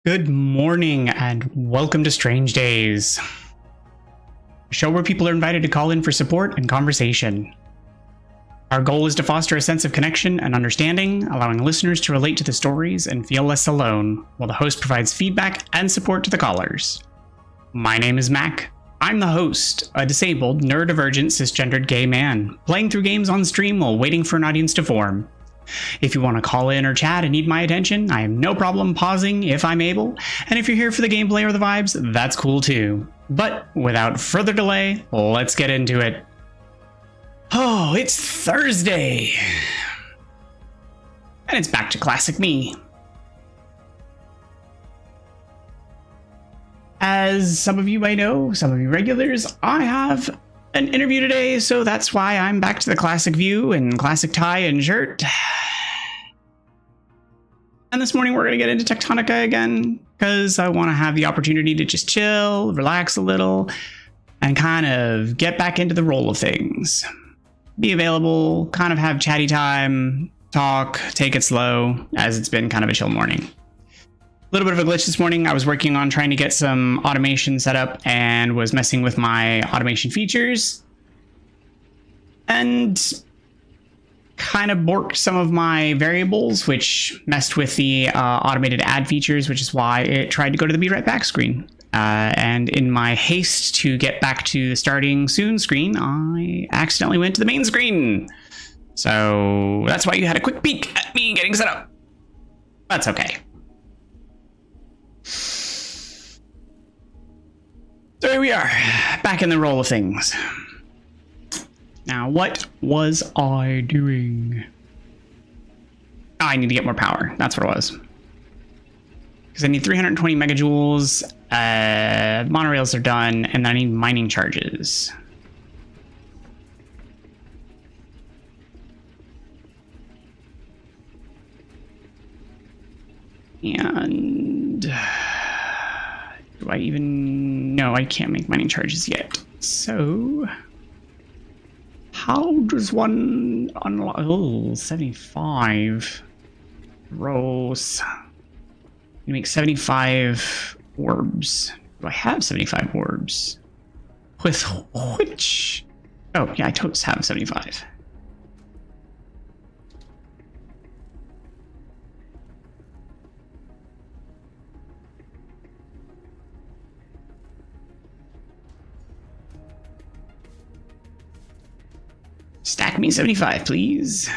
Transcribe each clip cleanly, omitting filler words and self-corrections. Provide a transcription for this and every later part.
Good morning and welcome to Strange Days, a show where people are invited to call in for support and conversation. Our goal is to foster a sense of connection and understanding, allowing listeners to relate to the stories and feel less alone, while the host provides feedback and support to the callers. My name is Mac. I'm the host, a disabled, neurodivergent, cisgendered gay man, playing through games on stream while waiting for an audience to form. If you want to call in or chat and need my attention, I have no problem pausing if I'm able, and if you're here for the gameplay or the vibes, that's cool too. But without further delay, let's get into it. Oh, it's Thursday! And it's back to classic me. As some of you may know, some of you regulars, I have an interview today, so that's why I'm back to the classic view and classic tie and shirt. And this morning we're going to get into Tectonica again, because I want to have the opportunity to just chill, relax a little, and kind of get back into the roll of things. Be available, kind of have chatty time, talk, take it slow, as it's been kind of a chill morning. A little bit of a glitch this morning. I was working on trying to get some automation set up and was messing with my automation features and kind of borked some of my variables, which messed with the automated ad features, which is why it tried to go to the Be Right Back screen. And in my haste to get back to the starting soon screen, I accidentally went to the main screen. So that's why you had a quick peek at me getting set up. That's okay. So here we are, back in the roll of things. Now, what was I doing? Oh, I need to get more power. That's what it was. Because I need 320 megajoules, monorails are done, and then I need mining charges. And do I even... No, I can't make mining charges yet. So how does one unlock... Oh, 75. Gross. You make 75 orbs. Do I have 75 orbs? With which... Oh, yeah, I totes have 75. Stack me 75, please.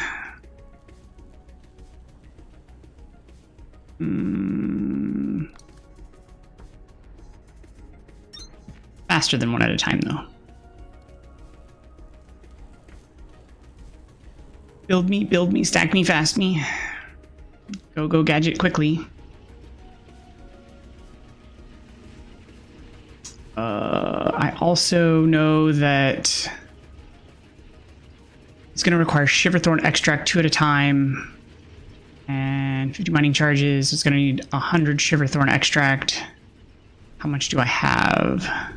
Faster than one at a time, though. Build me, stack me, fast me. Go, gadget, quickly. I also know that it's going to require Shiverthorn extract 2 at a time, and 50 mining charges. It's going to need 100 Shiverthorn extract. How much do I have? I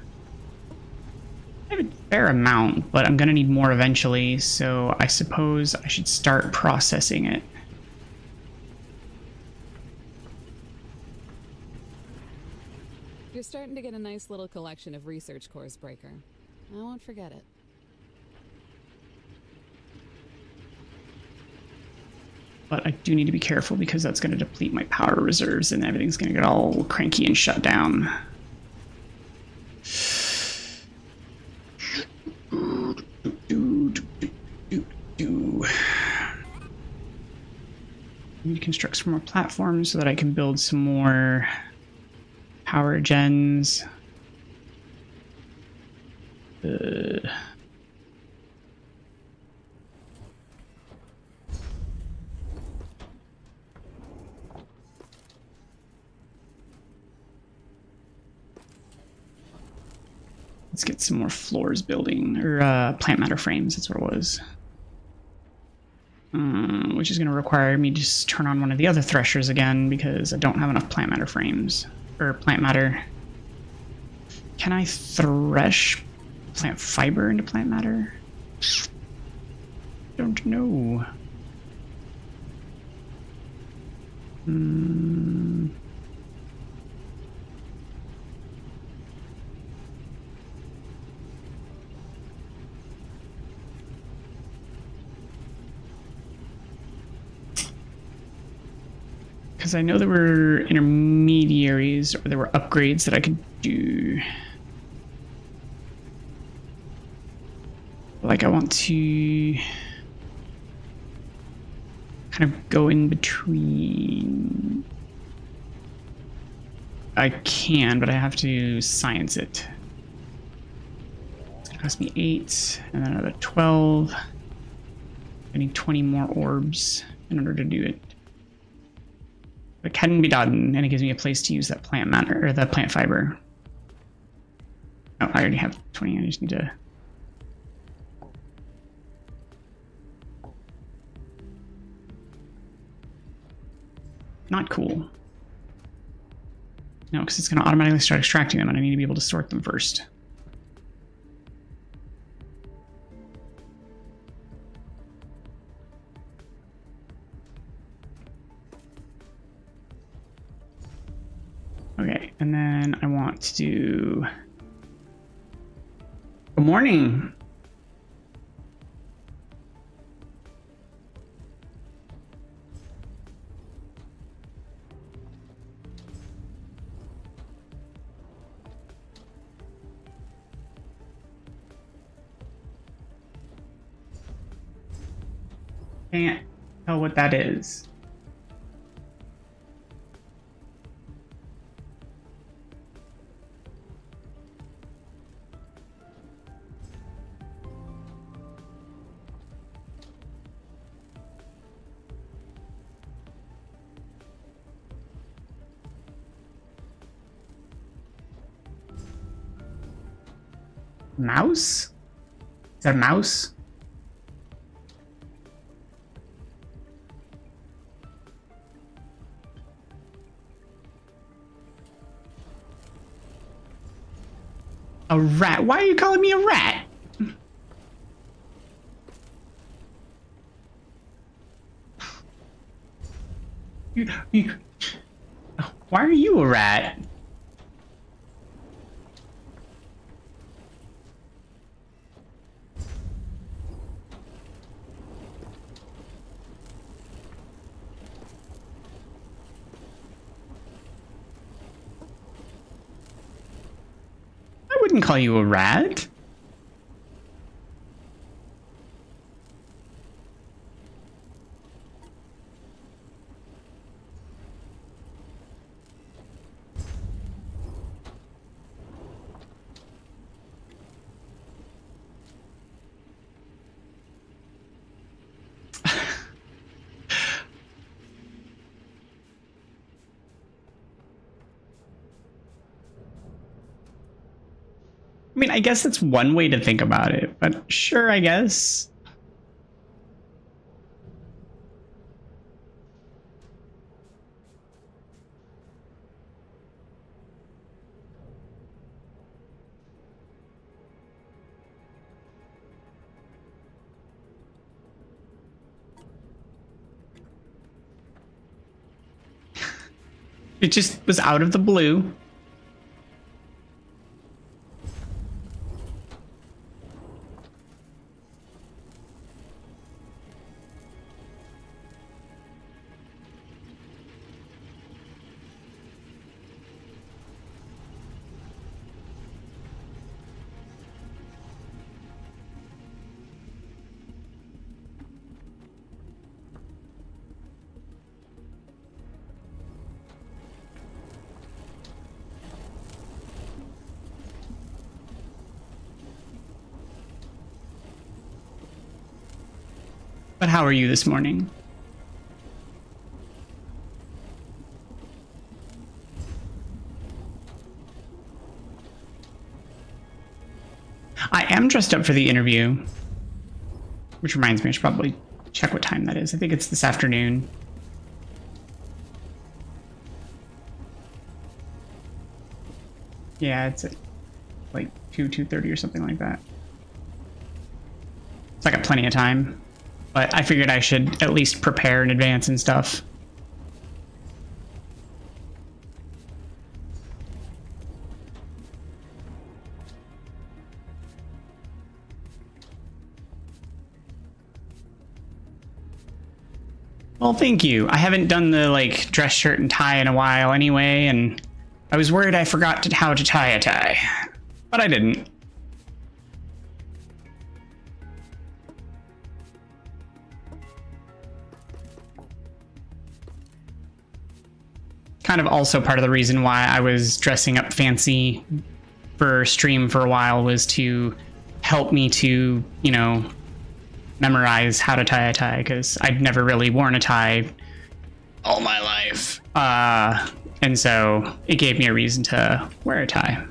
have a fair amount, but I'm going to need more eventually, so I suppose I should start processing it. You're starting to get a nice little collection of research cores, Breaker. I won't forget it. But I do need to be careful because that's going to deplete my power reserves and everything's going to get all cranky and shut down. I need to construct some more platforms so that I can build some more power gens. Let's get some more floors building, or plant matter frames, that's what it was. Which is going to require me to just turn on one of the other threshers again because I don't have enough plant matter frames, or plant matter. Can I thresh plant fiber into plant matter? Don't know. because I know there were intermediaries or there were upgrades that I could do. Like I want to kind of go in between. I can, but I have to science it. It's gonna cost me 8 and then another 12. I need 20 more orbs in order to do it. But it can be done, and it gives me a place to use that plant matter or the plant fiber. Oh, I already have 20. I just need to. Not cool. No, because it's going to automatically start extracting them, and I need to be able to sort them first. Okay, and then I want to do... Good morning. Can't tell what that is. Mouse? Is that a mouse? A rat? Why are you calling me a rat? Why are you a rat? I wouldn't call you a rat. I mean, I guess that's one way to think about it, but sure, I guess. It just was out of the blue. But how are you this morning? I am dressed up for the interview, which reminds me I should probably check what time that is. I think it's this afternoon. Yeah, it's at like 2:30 or something like that. So I got plenty of time. But I figured I should at least prepare in advance and stuff. Well, thank you. I haven't done the like dress shirt and tie in a while anyway, and I was worried I forgot how to tie a tie, but I didn't. Kind of also part of the reason why I was dressing up fancy for stream for a while was to help me to, you know, memorize how to tie a tie, because I'd never really worn a tie all my life. And so it gave me a reason to wear a tie.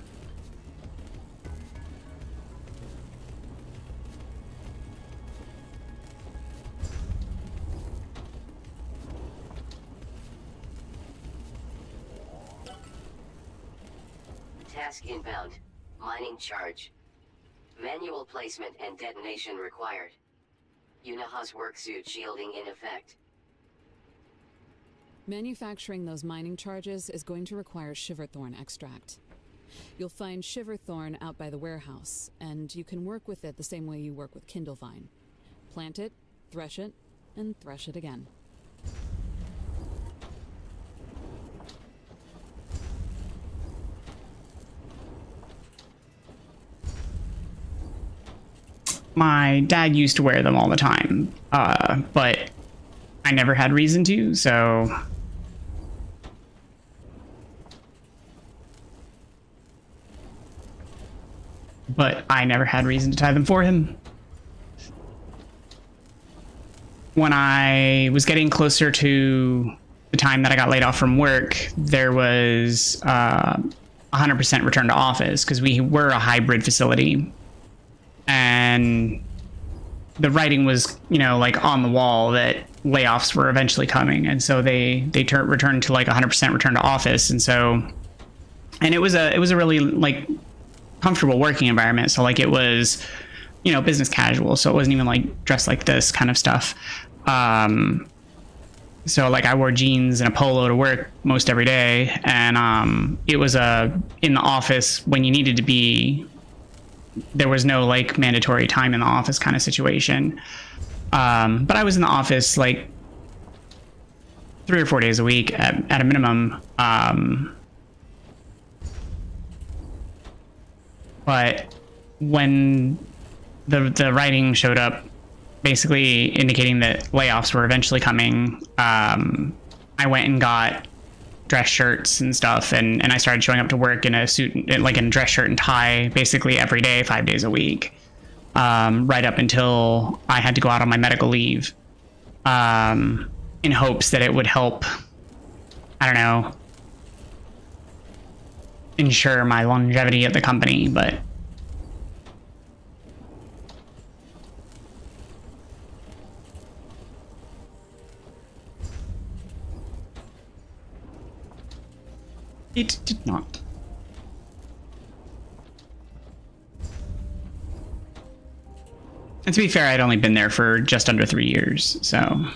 Task inbound. Mining charge. Manual placement and detonation required. Unaha's worksuit shielding in effect. Manufacturing those mining charges is going to require shiverthorn extract. You'll find shiverthorn out by the warehouse, and you can work with it the same way you work with kindlevine. Plant it, and thresh it again. My dad used to wear them all the time, but I never had reason to, so... But I never had reason to tie them for him. When I was getting closer to the time that I got laid off from work, there was 100% return to office, because we were a hybrid facility. And the writing was, you know, like on the wall that layoffs were eventually coming. And so they returned to like 100% return to office. And so, and it was a really like comfortable working environment. So like it was, you know, business casual. So it wasn't even like dressed like this kind of stuff. So like I wore jeans and a polo to work most every day. And it was in the office when you needed to be. There was no like mandatory time in the office kind of situation. But I was in the office like 3 or 4 days a week at a minimum. But when the writing showed up, basically indicating that layoffs were eventually coming, I went and got dress shirts and stuff, and I started showing up to work in a suit, like in a dress shirt and tie, basically every day, 5 days a week, right up until I had to go out on my medical leave, in hopes that it would help, I don't know, ensure my longevity at the company. But it did not. And to be fair, I'd only been there for just under 3 years, so.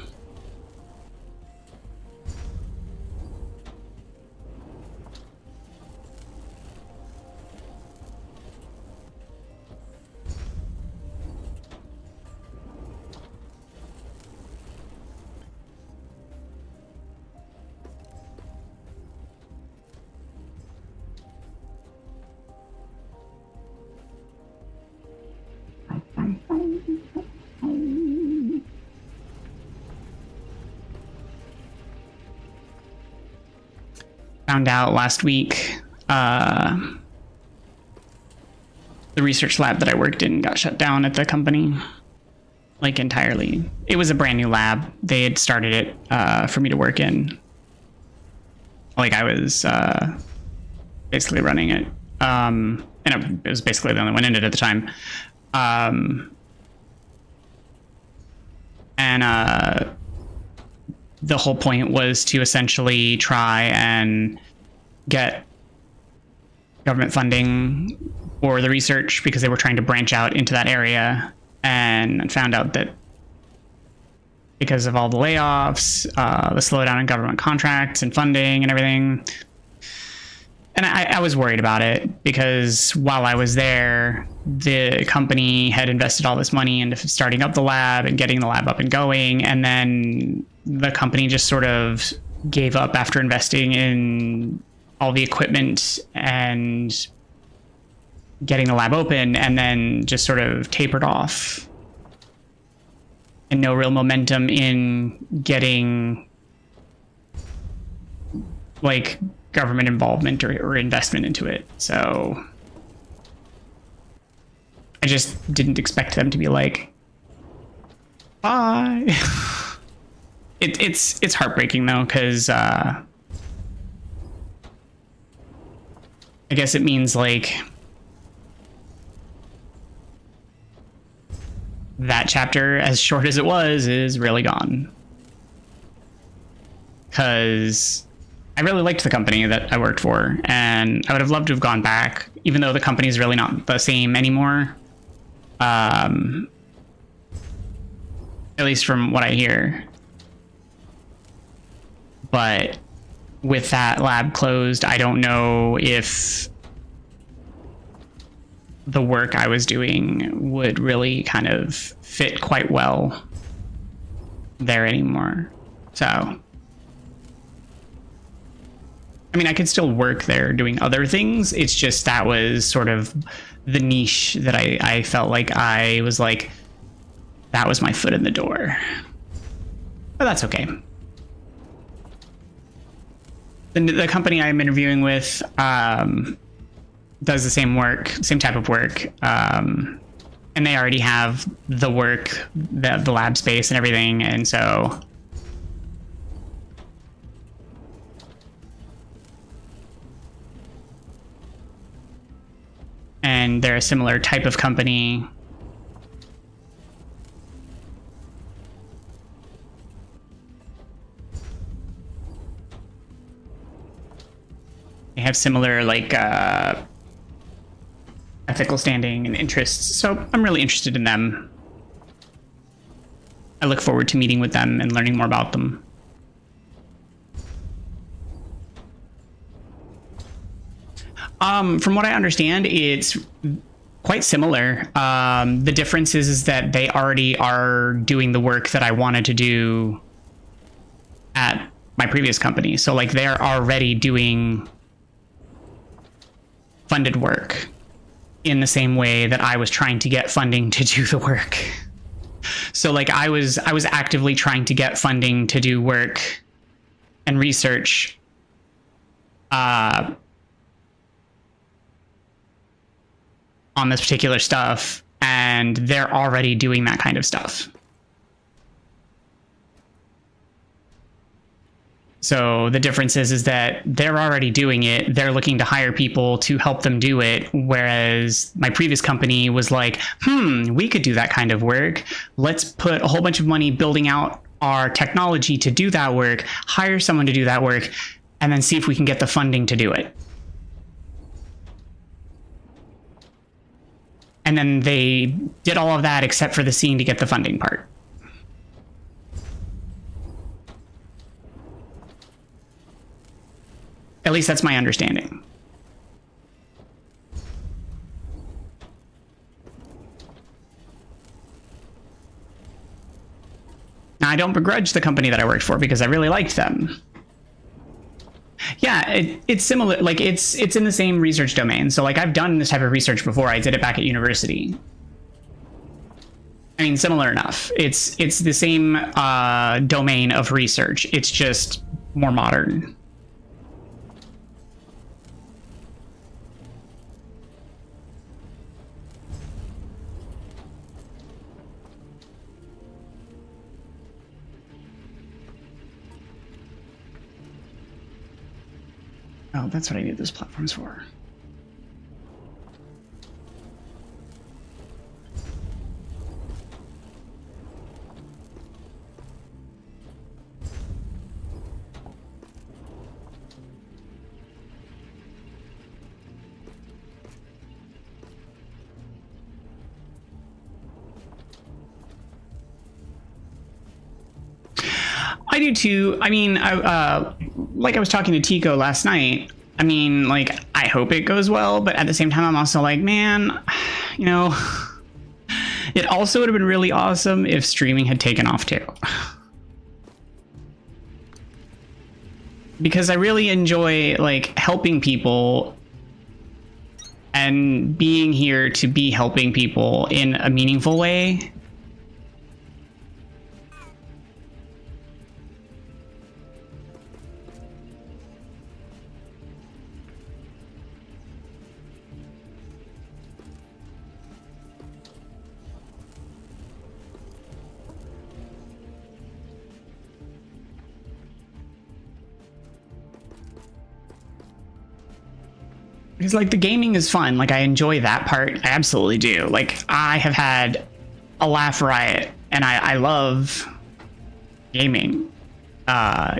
Found out last week, the research lab that I worked in got shut down at the company, like entirely. It was a brand new lab. They had started it for me to work in. Like I was basically running it, and it was basically the only one in it at the time. And the whole point was to essentially try and get government funding for the research, because they were trying to branch out into that area, and found out that because of all the layoffs, the slowdown in government contracts and funding and everything, And I was worried about it because while I was there, the company had invested all this money into starting up the lab and getting the lab up and going. And then the company just sort of gave up after investing in all the equipment and getting the lab open, and then just sort of tapered off. And no real momentum in getting like government involvement or investment into it. So I just didn't expect them to be like, bye. It's heartbreaking though, because I guess it means like that chapter, as short as it was, is really gone. Because I really liked the company that I worked for, and I would have loved to have gone back, even though the company is really not the same anymore. At least from what I hear. But with that lab closed, I don't know if the work I was doing would really kind of fit quite well there anymore. So, I mean, I could still work there doing other things. It's just that was sort of the niche that I felt like I was like, that was my foot in the door. But that's okay. The company I'm interviewing with does the same work, same type of work. And they already have the work, the lab space and everything. And so and they're a similar type of company. They have similar like ethical standing and interests, so I'm really interested in them. I look forward to meeting with them and learning more about them. From what I understand, it's quite similar. The difference is that they already are doing the work that I wanted to do at my previous company. So like they're already doing funded work in the same way that I was trying to get funding to do the work. So like I was actively trying to get funding to do work and research on this particular stuff, and they're already doing that kind of stuff. So the difference is that they're already doing it. They're looking to hire people to help them do it. Whereas my previous company was like, we could do that kind of work. Let's put a whole bunch of money building out our technology to do that work, hire someone to do that work, and then see if we can get the funding to do it. And then they did all of that except for the seeing to get the funding part. At least that's my understanding. Now, I don't begrudge the company that I worked for because I really liked them. Yeah, it's similar. Like it's in the same research domain. So like I've done this type of research before. I did it back at university. I mean, similar enough. It's the same domain of research. It's just more modern. Oh, that's what I need those platforms for. I do too. I mean, like I was talking to Tico last night, I mean, like, I hope it goes well, but at the same time, I'm also like, man, you know, it also would have been really awesome if streaming had taken off too. Because I really enjoy, like, helping people and being here to be helping people in a meaningful way. Because, like, the gaming is fun. Like, I enjoy that part. I absolutely do. Like, I have had a laugh riot, and I love gaming.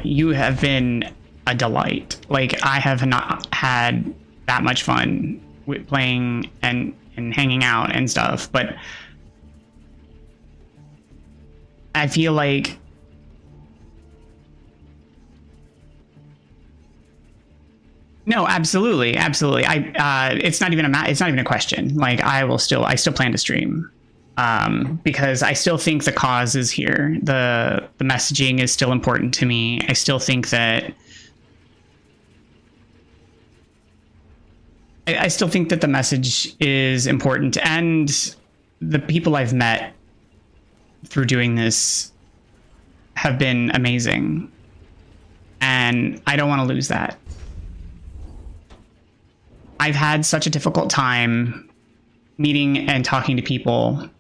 You have been a delight. Like, I have not had that much fun with playing and hanging out and stuff, but I feel like no, absolutely, absolutely. It's not even a question. Like, I still plan to stream, because I still think the cause is here. The messaging is still important to me. I still think that the message is important, and the people I've met through doing this have been amazing, and I don't want to lose that. I've had such a difficult time meeting and talking to people,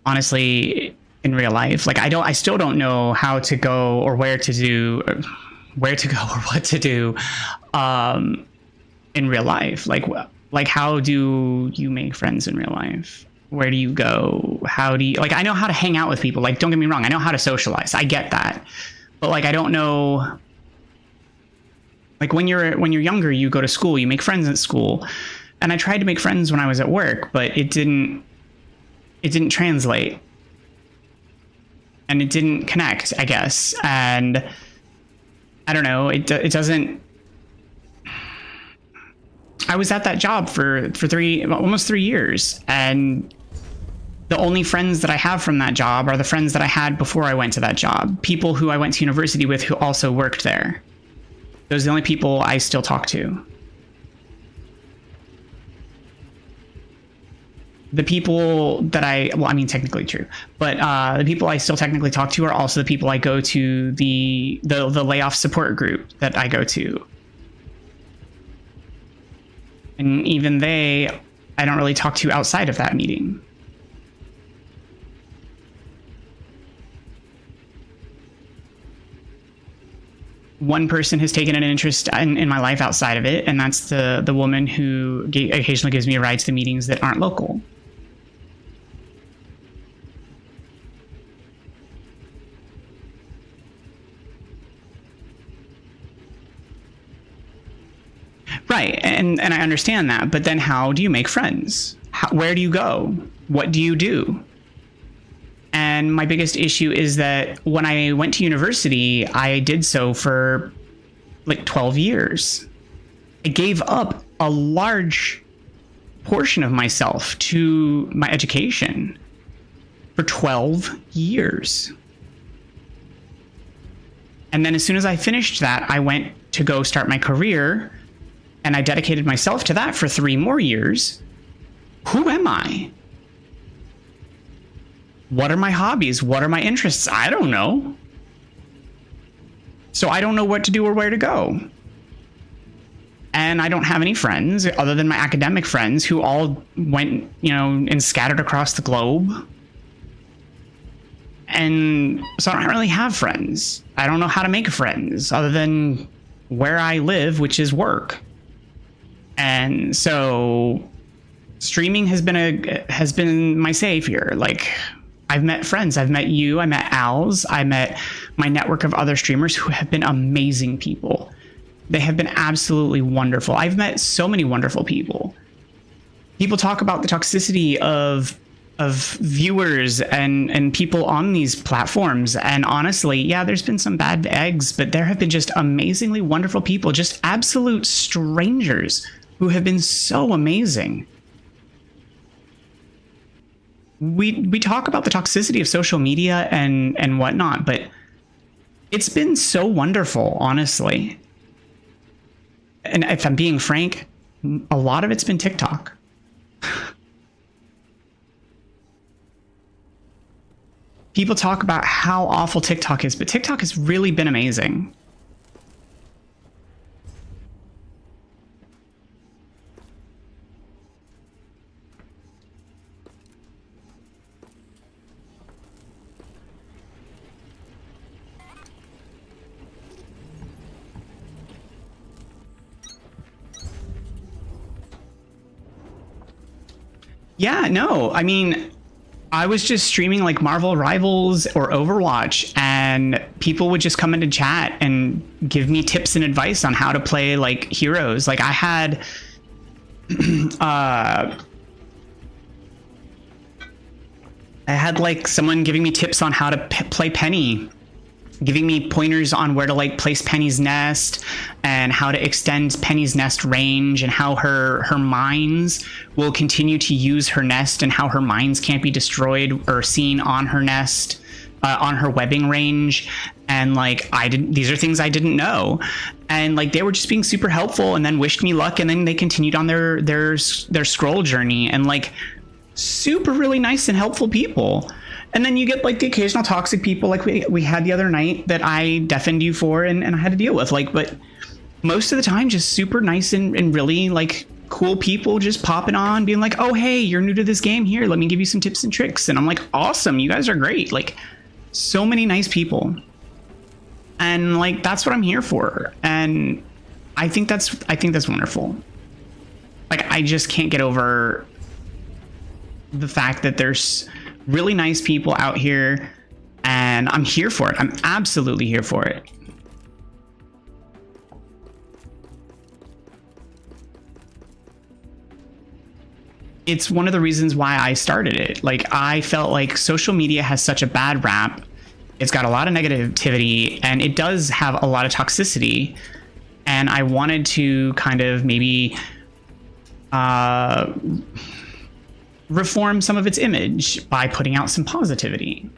honestly, in real life. Like, I still don't know how to go or where to go or what to do in real life. Like how do you make friends in real life? Where do you go? How do you, like, I know how to hang out with people. Like, don't get me wrong, I know how to socialize. I get that. But, like, I don't know. Like, when you're younger, you go to school, you make friends at school. And I tried to make friends when I was at work, but it didn't translate. And it didn't connect, I guess. And I don't know, it doesn't. I was at that job for almost 3 years, and the only friends that I have from that job are the friends that I had before I went to that job. People who I went to university with who also worked there. Those are the only people I still talk to. The people that technically true, but the people I still technically talk to are also the people I go to the layoff support group that I go to. And even I don't really talk to outside of that meeting. One person has taken an interest in my life outside of it, and that's the woman who occasionally gives me a ride to the meetings that aren't local. Right, and I understand that, but then how do you make friends? Where do you go? What do you do? And my biggest issue is that when I went to university, I did so for like 12 years. I gave up a large portion of myself to my education for 12 years. And then as soon as I finished that, I went to go start my career, and I dedicated myself to that for 3 more years. Who am I? What are my hobbies? What are my interests? I don't know. So I don't know what to do or where to go. And I don't have any friends other than my academic friends who all went, and scattered across the globe. And so I don't really have friends. I don't know how to make friends other than where I live, which is work. And so streaming has been my savior. Like, I've met friends. I've met you. I met Al's. I met my network of other streamers who have been amazing people. They have been absolutely wonderful. I've met so many wonderful people. People talk about the toxicity of of viewers and people on these platforms. And honestly, yeah, there's been some bad eggs, but there have been just amazingly wonderful people, just absolute strangers who have been so amazing. We talk about the toxicity of social media and whatnot, but it's been so wonderful, honestly. And if I'm being frank, a lot of it's been TikTok. People talk about how awful TikTok is, but TikTok has really been amazing. Yeah, no, I mean, I was just streaming like Marvel Rivals or Overwatch, and people would just come into chat and give me tips and advice on how to play like heroes. Like I had like someone giving me tips on how to play Penny, giving me pointers on where to like place Penny's nest and how to extend Penny's nest range, and how her mines will continue to use her nest, and how her mines can't be destroyed or seen on her nest, on her webbing range. And like these are things I didn't know, and like they were just being super helpful, and then wished me luck, and then they continued on their scroll journey, and like super really nice and helpful people. And then you get like the occasional toxic people like we had the other night that I deafened you for and I had to deal with. Like, but most of the time just super nice and really like cool people just popping on, being like, oh, hey, you're new to this game, here, let me give you some tips and tricks. And I'm like, awesome, you guys are great. Like, so many nice people. And like, that's what I'm here for. And I think that's wonderful. Like, I just can't get over the fact that there's really nice people out here, and I'm here for it. I'm absolutely here for it. It's one of the reasons why I started it. Like, I felt like social media has such a bad rap. It's got a lot of negativity, and it does have a lot of toxicity. And I wanted to kind of maybe reform some of its image by putting out some positivity.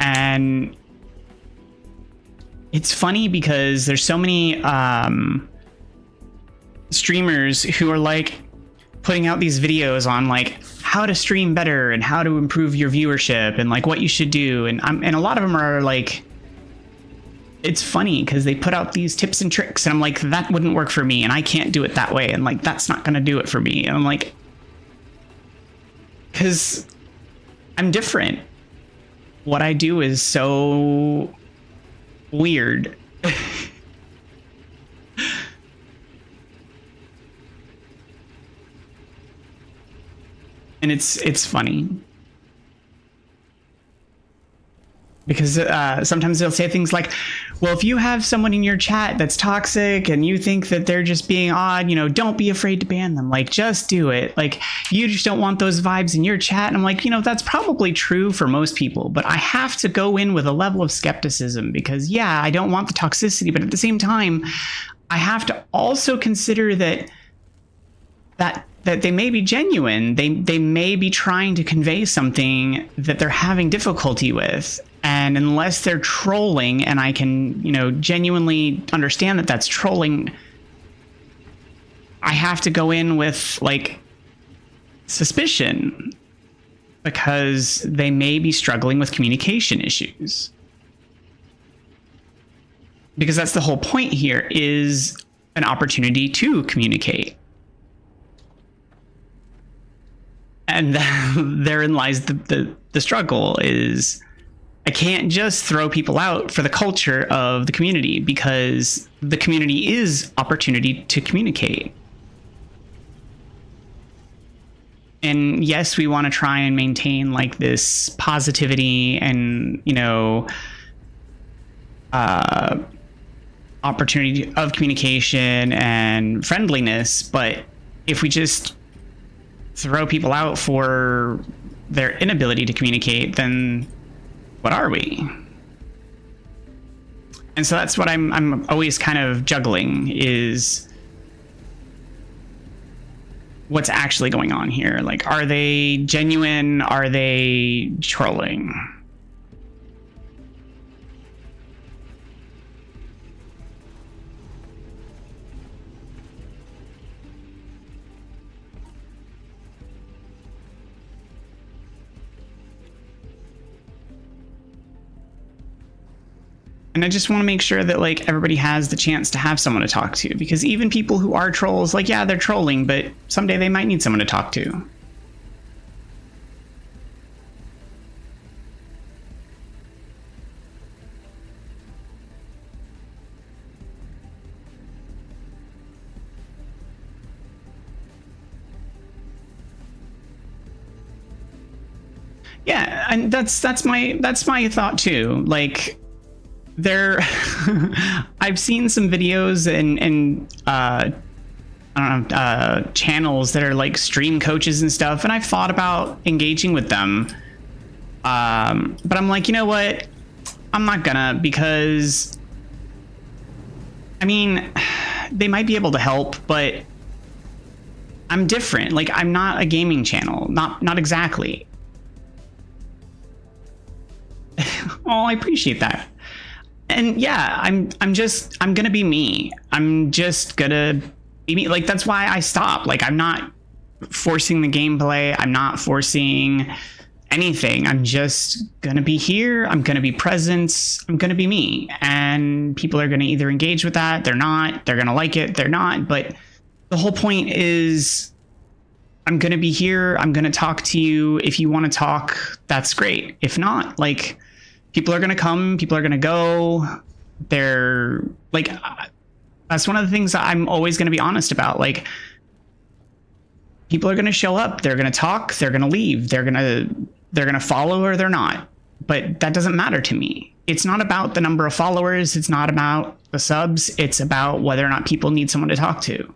And it's funny because there's so many streamers who are like putting out these videos on like how to stream better and how to improve your viewership and like what you should do. And a lot of them are like, it's funny because they put out these tips and tricks, and I'm like, that wouldn't work for me, and I can't do it that way, and like that's not gonna do it for me. And I'm like, because I'm different. What I do is so weird. And it's funny. Because sometimes they'll say things like, well, if you have someone in your chat that's toxic and you think that they're just being odd, you know, don't be afraid to ban them. Like, just do it. Like, you just don't want those vibes in your chat. And I'm like, you know, that's probably true for most people, but I have to go in with a level of skepticism because, yeah, I don't want the toxicity. But at the same time, I have to also consider that they may be genuine. They may be trying to convey something that they're having difficulty with. And unless they're trolling, and I can, you know, genuinely understand that that's trolling, I have to go in with like suspicion because they may be struggling with communication issues. Because that's the whole point here, is an opportunity to communicate. And therein lies the struggle, is I can't just throw people out for the culture of the community, because the community is opportunity to communicate. And yes, we want to try and maintain like this positivity and, you know, opportunity of communication and friendliness. But if we just throw people out for their inability to communicate, then what are we? And so that's what I'm always kind of juggling, is what's actually going on here. Like, are they genuine? Are they trolling? And I just want to make sure that, like, everybody has the chance to have someone to talk to, because even people who are trolls, like, yeah, they're trolling, but someday they might need someone to talk to. Yeah, and that's my thought too. Like, there I've seen some videos and I don't know, channels that are like stream coaches and stuff, and I've thought about engaging with them, but I'm like, you know what, I'm not gonna, because I mean, they might be able to help, but I'm different. Like, I'm not a gaming channel, not exactly. Oh, I appreciate that. And yeah, I'm gonna be me. I'm just gonna be me. Like, that's why I stopped. Like, I'm not forcing the gameplay. I'm not forcing anything. I'm just gonna be here. I'm gonna be present. I'm gonna be me. And people are gonna either engage with that, they're not, they're gonna like it, they're not. But the whole point is, I'm gonna be here. I'm gonna talk to you. If you want to talk, that's great. If not, like, people are going to come, people are going to go. They're like, that's one of the things that I'm always going to be honest about. Like, people are going to show up, they're going to talk, they're going to leave, they're going to follow, or they're not. But that doesn't matter to me. It's not about the number of followers. It's not about the subs. It's about whether or not people need someone to talk to.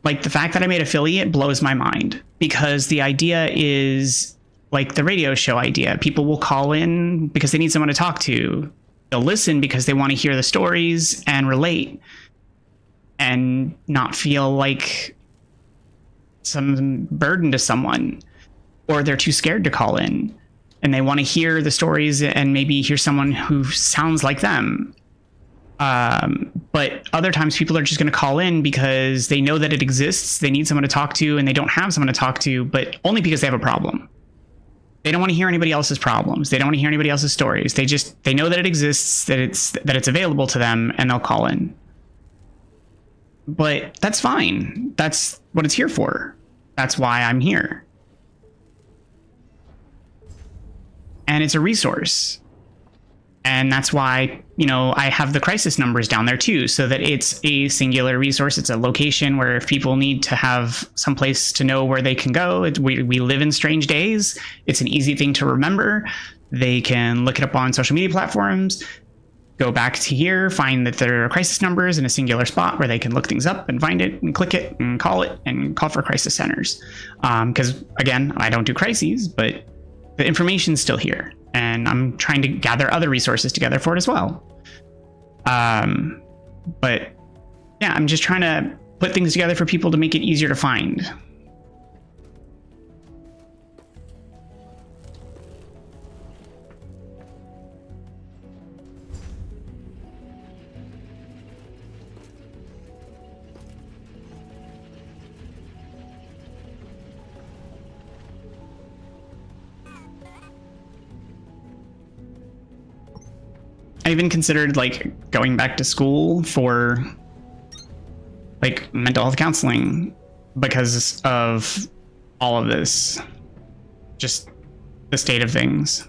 Like, the fact that I made affiliate blows my mind, because the idea is like the radio show idea. People will call in because they need someone to talk to. They'll listen because they want to hear the stories and relate and not feel like some burden to someone, or they're too scared to call in and they want to hear the stories and maybe hear someone who sounds like them. But other times people are just going to call in because they know that it exists. They need someone to talk to, and they don't have someone to talk to, but only because they have a problem. They don't want to hear anybody else's problems. They don't want to hear anybody else's stories. They know that it exists, that it's available to them, and they'll call in. But that's fine. That's what it's here for. That's why I'm here. And it's a resource. And that's why, you know, I have the crisis numbers down there too, so that it's a singular resource. It's a location where if people need to have some place to know where they can go, we live in strange days. It's an easy thing to remember. They can look it up on social media platforms, go back to here, find that there are crisis numbers in a singular spot where they can look things up and find it and click it and call for crisis centers. Because again, I don't do crises, but the information's still here. And I'm trying to gather other resources together for it as well. But yeah, I'm just trying to put things together for people to make it easier to find. I even considered like going back to school for like mental health counseling because of all of this, just the state of things.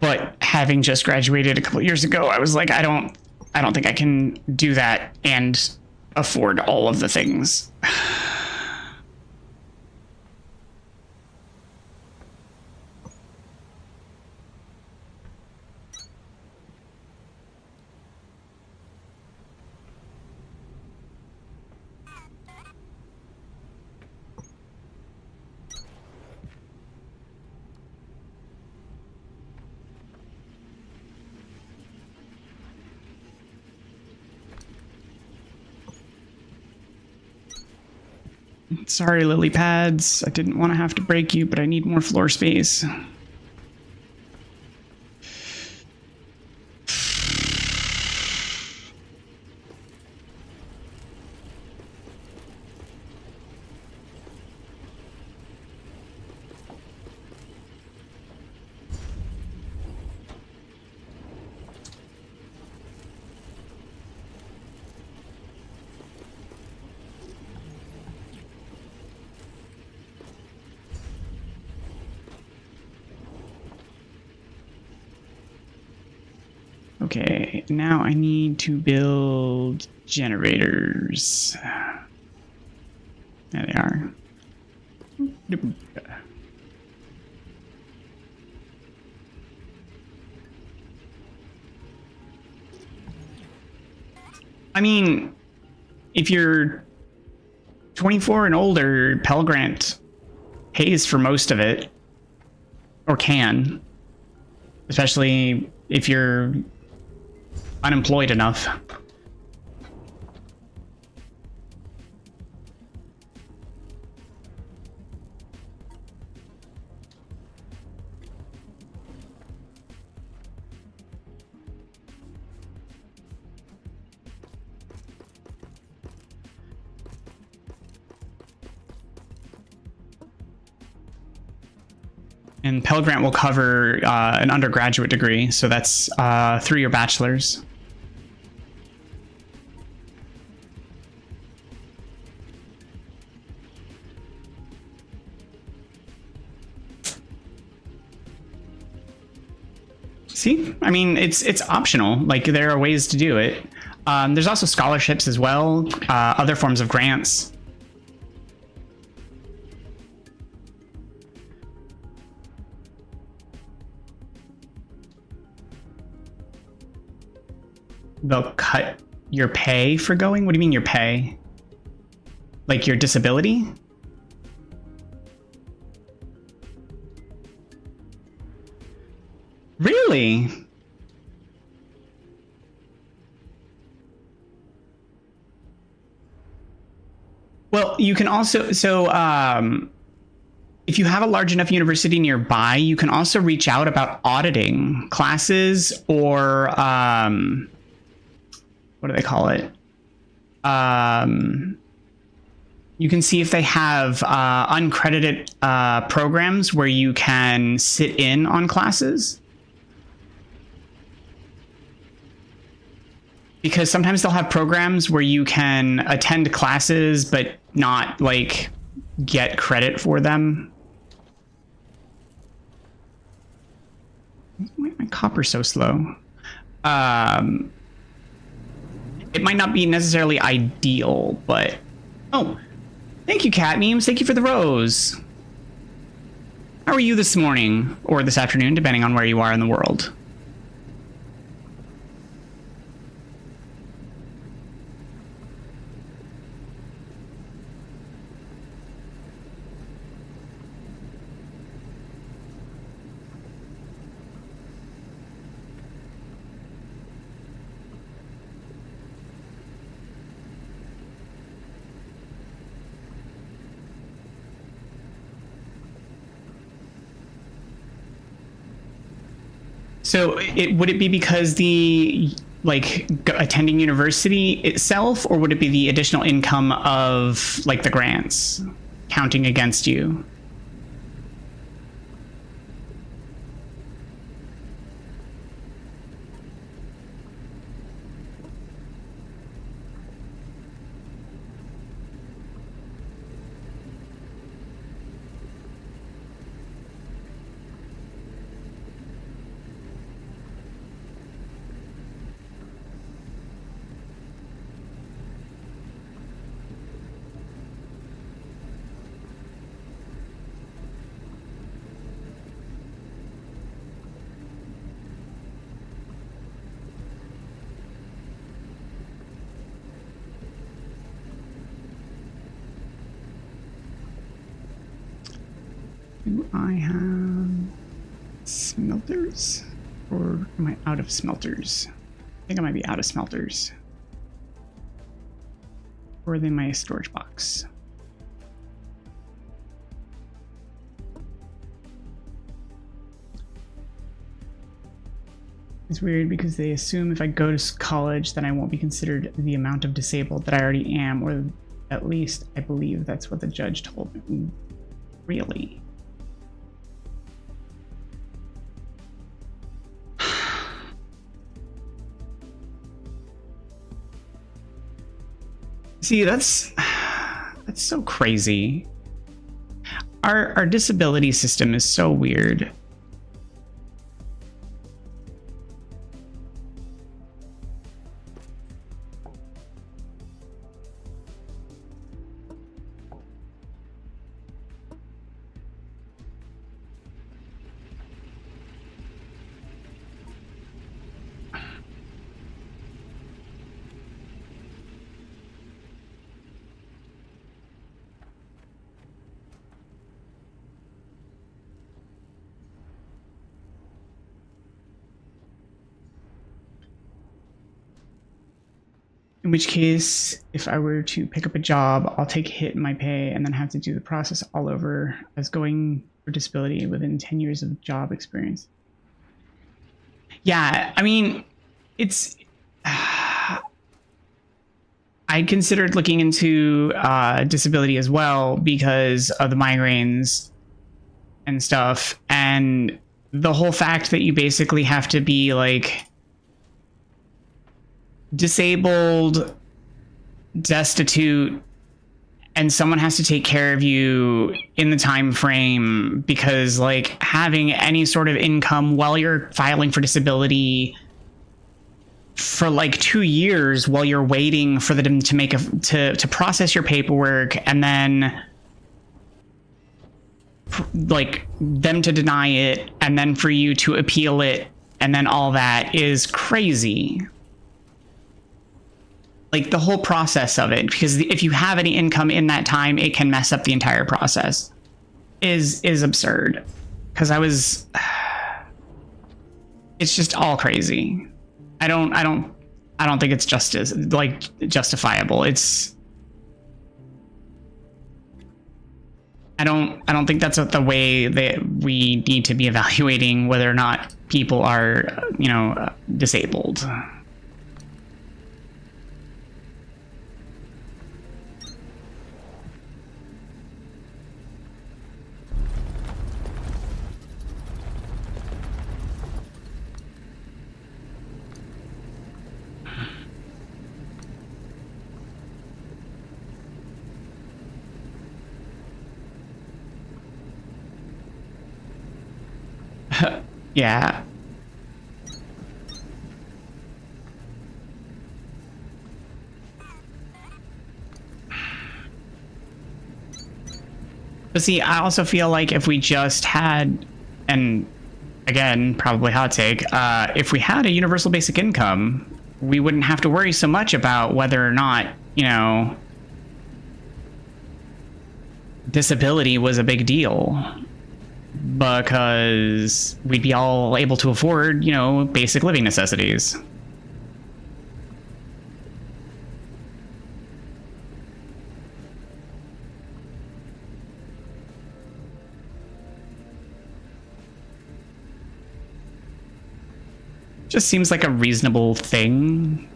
But having just graduated a couple years ago, I was like, I don't think I can do that and afford all of the things. Sorry, lily pads. I didn't want to have to break you, but I need more floor space. Okay, now I need to build generators. There they are. I mean, if you're 24 and older, Pell Grant pays for most of it, or can, especially if you're unemployed enough. And Pell Grant will cover an undergraduate degree, so that's 3-year bachelor's. See, I mean, it's optional. Like, there are ways to do it. There's also scholarships as well, other forms of grants. They'll cut your pay for going? What do you mean your pay? Like your disability? Really? Well, you can also, if you have a large enough university nearby, you can also reach out about auditing classes or, what do they call it? You can see if they have uncredited programs where you can sit in on classes. Because sometimes they'll have programs where you can attend classes but not, like, get credit for them. Why is my copper so slow? It might not be necessarily ideal, but... Oh, thank you, Cat Memes. Thank you for the rose. How are you this morning? Or this afternoon, depending on where you are in the world. So would it be because attending university itself, or would it be the additional income of like the grants counting against you? Do I have smelters? Or am I out of smelters? I think I might be out of smelters. Or are they in my storage box? It's weird because they assume if I go to college, then I won't be considered the amount of disabled that I already am, or at least I believe that's what the judge told me. Really? See, that's so crazy. Our disability system is so weird. In which case, if I were to pick up a job, I'll take a hit in my pay and then have to do the process all over as going for disability within 10 years of job experience. Yeah, I mean, it's... I considered looking into disability as well because of the migraines and stuff. And the whole fact that you basically have to be like... disabled, destitute, and someone has to take care of you in the time frame because like having any sort of income while you're filing for disability for like 2 years while you're waiting for them to make to process your paperwork and then like them to deny it and then for you to appeal it and then all that is crazy. Like the whole process of it, because if you have any income in that time, it can mess up the entire process. Is absurd. Because it's just all crazy. I don't think it's justifiable. I don't think that's the way that we need to be evaluating whether or not people are, disabled. Yeah. But see, I also feel like if we just had, and again, probably hot take, if we had a universal basic income, we wouldn't have to worry so much about whether or not, disability was a big deal. Because we'd be all able to afford, basic living necessities. Just seems like a reasonable thing.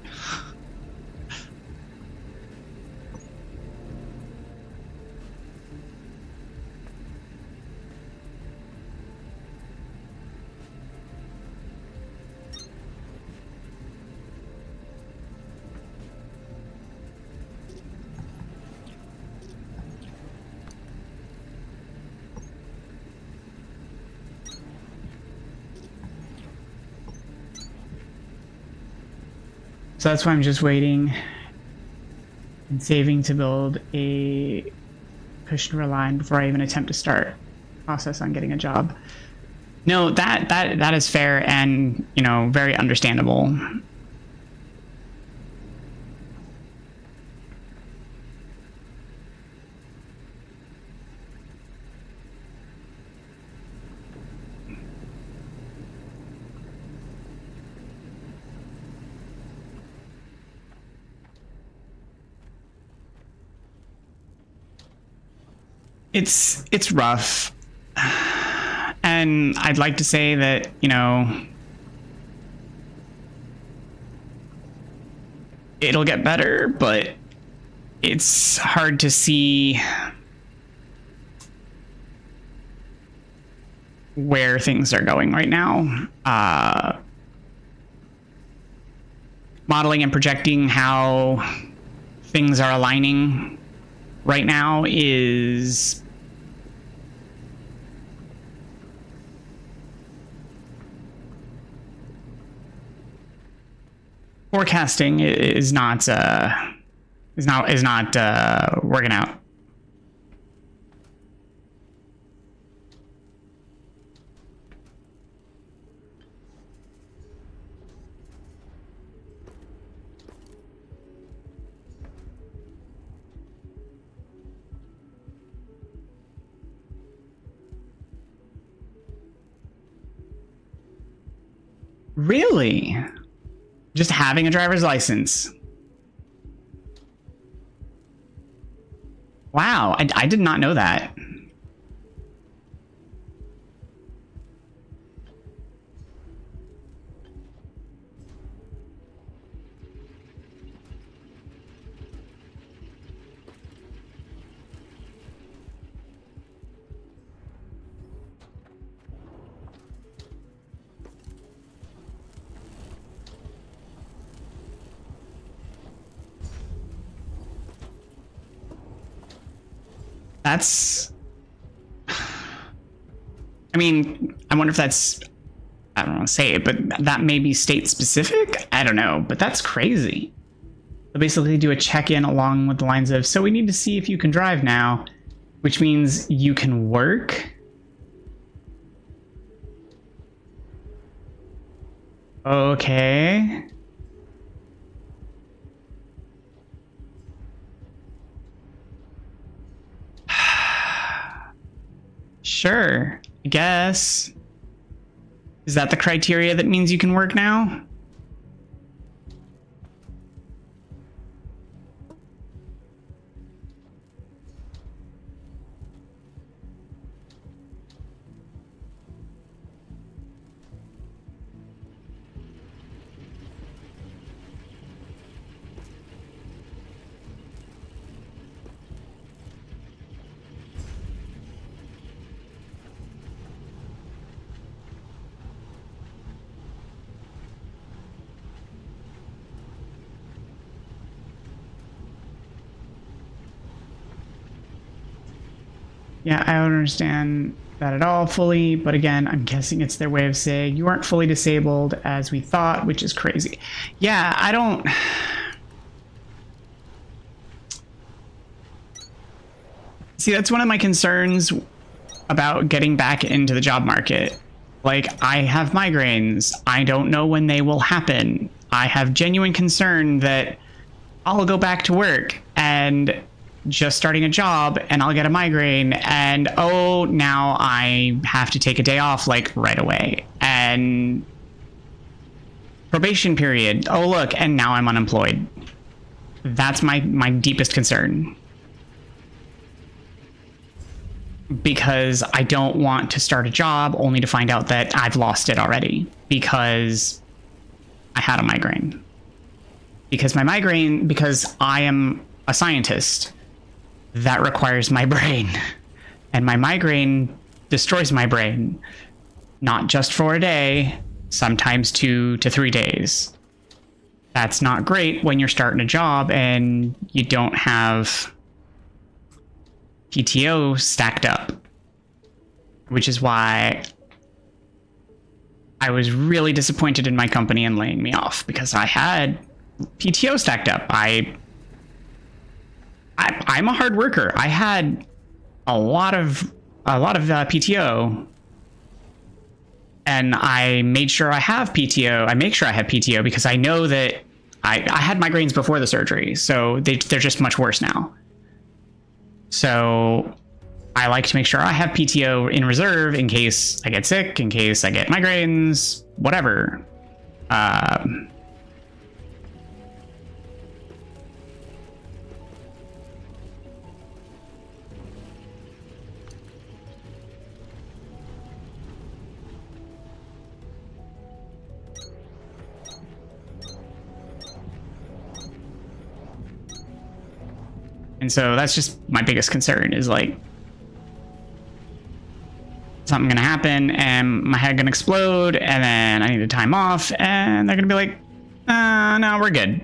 So that's why I'm just waiting and saving to build a cushion line before I even attempt to start the process on getting a job. No, that is fair and, very understandable. It's rough, and I'd like to say that it'll get better, but it's hard to see where things are going right now. Modeling and projecting how things are aligning right now is forecasting is not working out. Really? Just having a driver's license. Wow, I did not know that. That's, I mean, I wonder if that's, I don't want to say it, but that may be state specific. I don't know, but that's crazy. So basically do a check-in along with the lines of, so we need to see if you can drive now, which means you can work. Okay. Sure, I guess. Is that the criteria that means you can work now? Yeah, I don't understand that at all fully, but again, I'm guessing it's their way of saying you aren't fully disabled as we thought, which is crazy. Yeah, I don't... See, that's one of my concerns about getting back into the job market. Like, I have migraines. I don't know when they will happen. I have genuine concern that I'll go back to work and just starting a job and I'll get a migraine and oh, now I have to take a day off like right away, and probation period, oh look, and now I'm unemployed. That's my deepest concern, because I don't want to start a job only to find out that I've lost it already because I had a migraine. Because I am a scientist, that requires my brain, and my migraine destroys my brain, not just for a day, sometimes 2 to 3 days. That's not great when you're starting a job and you don't have PTO stacked up, which is why I was really disappointed in my company in laying me off, because I had PTO stacked up. I'm a hard worker. I had a lot of PTO, and I made sure I have PTO. I make sure I have PTO because I know that I had migraines before the surgery, so they're just much worse now. So I like to make sure I have PTO in reserve in case I get sick, in case I get migraines, whatever. And so that's just my biggest concern is like something gonna happen and my head gonna explode and then I need to time off and they're gonna be like, no, we're good.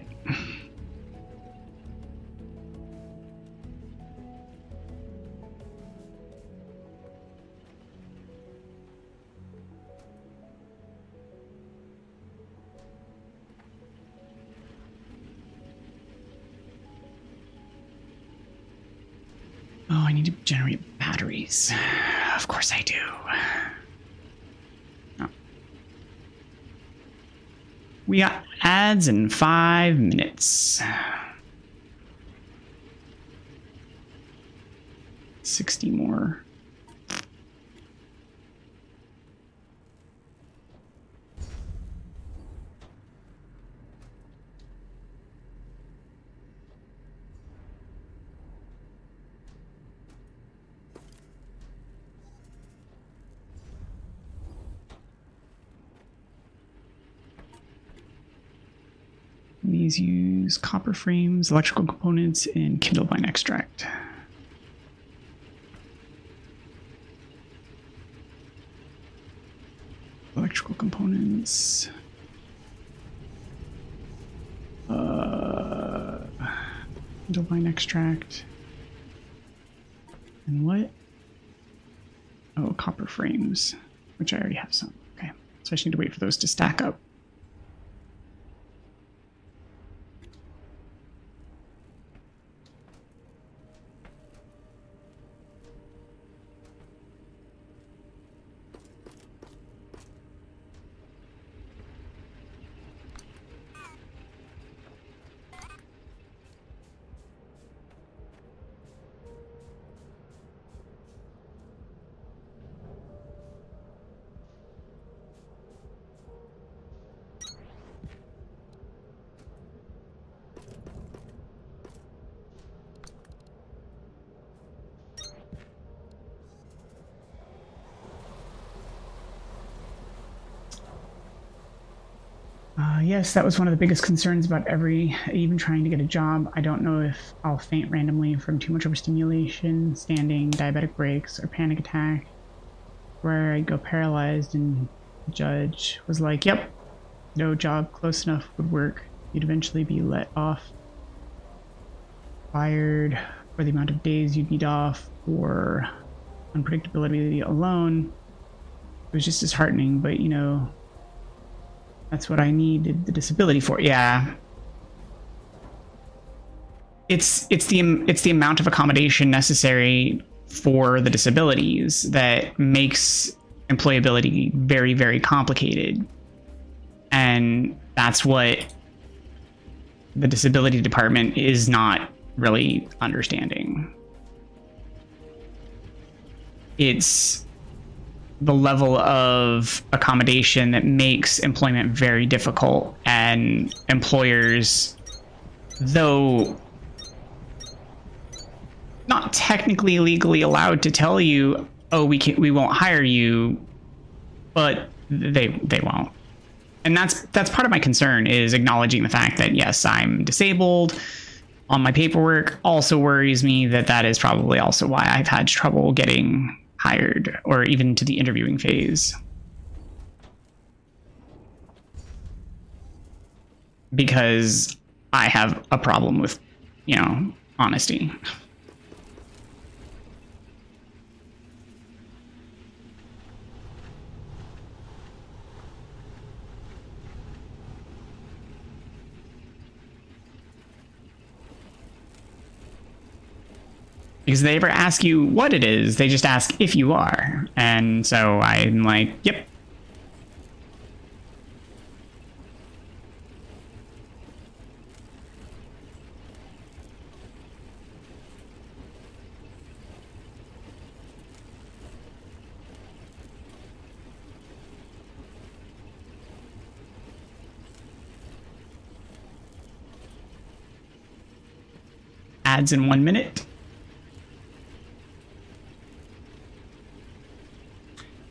Oh, I need to generate batteries. Of course I do. Oh. We got ads in 5 minutes. 60 more. These use copper frames, electrical components, and Kindle vine extract. Electrical components. Kindle vine extract. And what? Oh, copper frames, which I already have some. Okay, so I just need to wait for those to stack up. Yes, that was one of the biggest concerns about even trying to get a job. I don't know if I'll faint randomly from too much overstimulation, standing, diabetic breaks, or panic attack, where I go paralyzed, and the judge was like, yep, no job close enough would work. You'd eventually be let off, fired, for the amount of days you'd need off, or unpredictability alone. It was just disheartening, but you know, that's what I needed the disability for. Yeah. It's the amount of accommodation necessary for the disabilities that makes employability very, very complicated. And that's what the disability department is not really understanding. It's the level of accommodation that makes employment very difficult, and employers, though not technically legally allowed to tell you, oh, we won't hire you, but they won't. And that's part of my concern, is acknowledging the fact that yes, I'm disabled on my paperwork. Also worries me that is probably also why I've had trouble getting hired or even to the interviewing phase, because I have a problem with, you know, honesty. Because they never ask you what it is, they just ask if you are. And so I'm like, yep. Ads in 1 minute.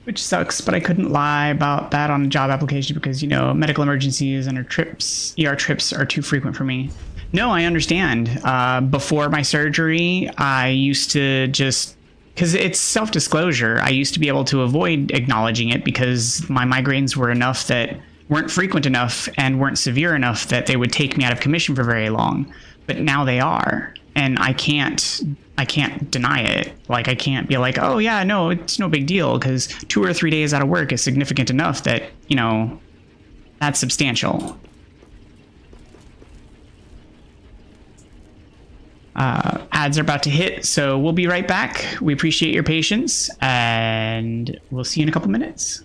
Which sucks, but I couldn't lie about that on a job application because, you know, medical emergencies and ER trips are too frequent for me. No, I understand. Before my surgery, I used to just, because it's self-disclosure, I used to be able to avoid acknowledging it because my migraines weren't frequent enough and weren't severe enough that they would take me out of commission for very long. But now they are, and I can't deny it. Like, I can't be like, oh yeah, no, it's no big deal, because 2 or 3 days out of work is significant enough that, you know, that's substantial. Ads are about to hit, so we'll be right back. We appreciate your patience, and we'll see you in a couple minutes.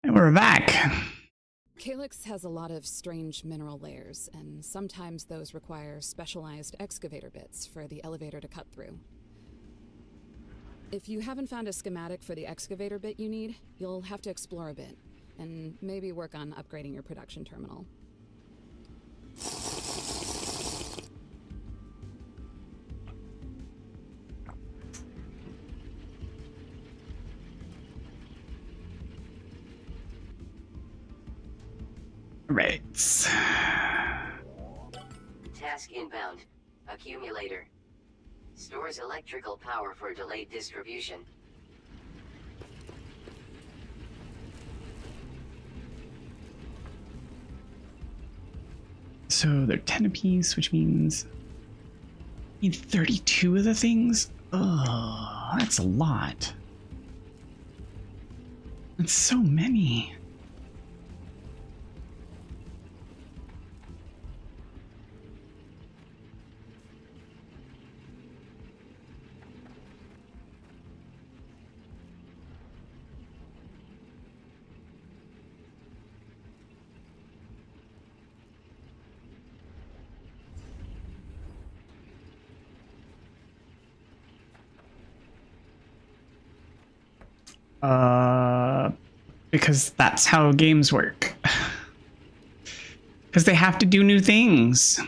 We're back. Calyx has a lot of strange mineral layers, and sometimes those require specialized excavator bits for the elevator to cut through. If you haven't found a schematic for the excavator bit you need, you'll have to explore a bit, and maybe work on upgrading your production terminal. Right. Task inbound. Accumulator. Stores electrical power for delayed distribution. So they're 10 apiece, which means I need 32 of the things. Oh, that's a lot. That's so many. Because that's how games work. Because they have to do new things.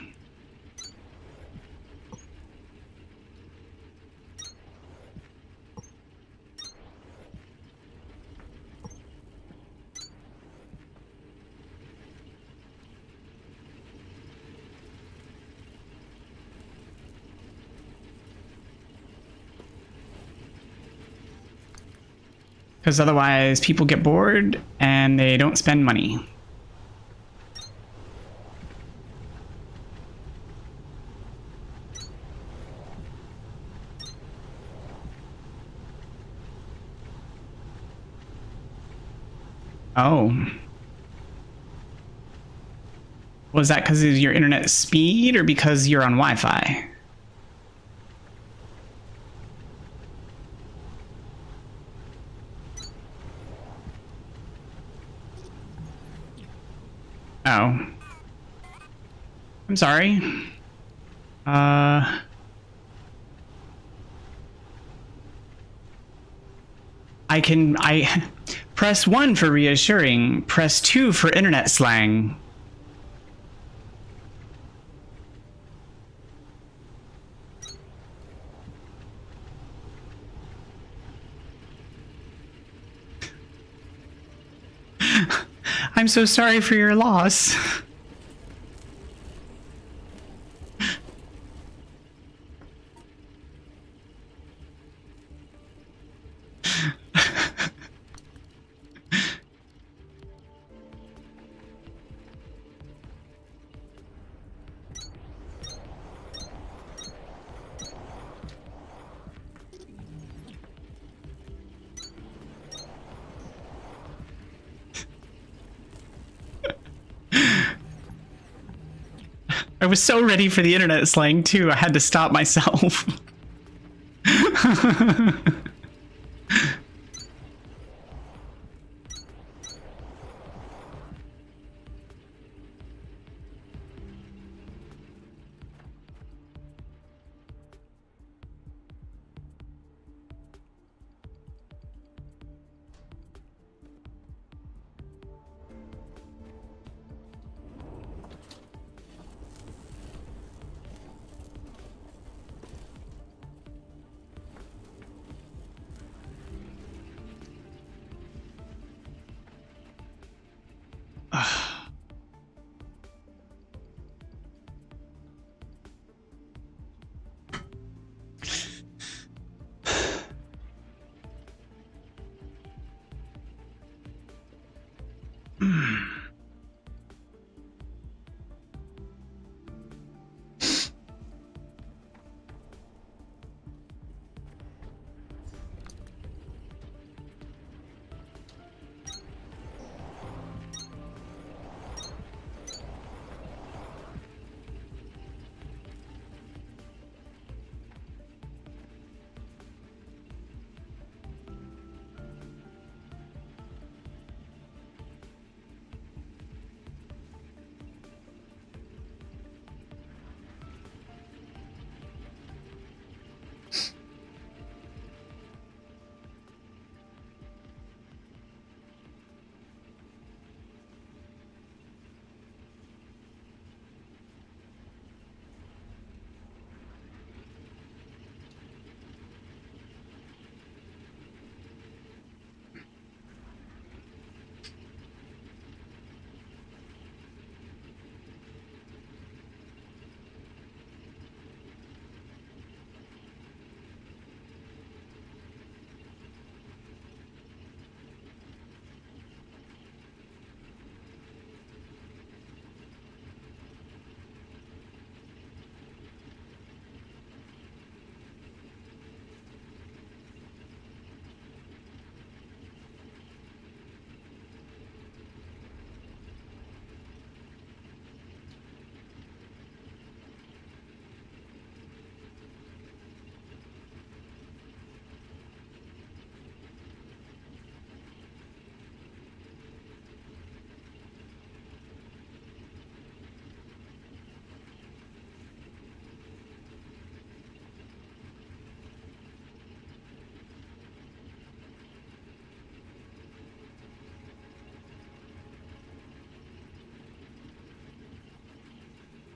Because otherwise people get bored and they don't spend money. Oh. Was that because of your internet speed or because you're on Wi-Fi? Oh. I'm sorry. I press 1 for reassuring, press 2 for internet slang. I'm so sorry for your loss. I was so ready for the internet slang too, I had to stop myself.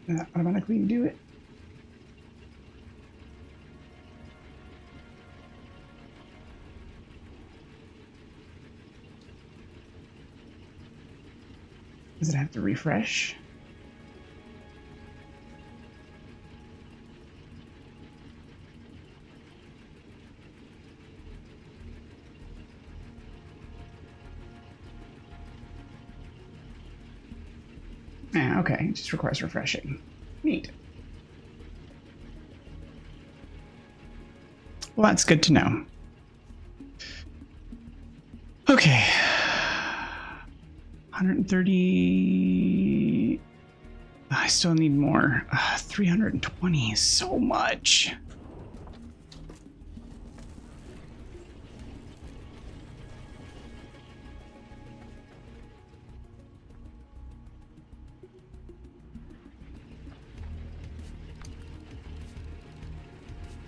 automatically do it. Does it have to refresh? Yeah, okay, it just requires refreshing. Neat. Well, that's good to know. Okay. 130... I still need more. 320 is so much.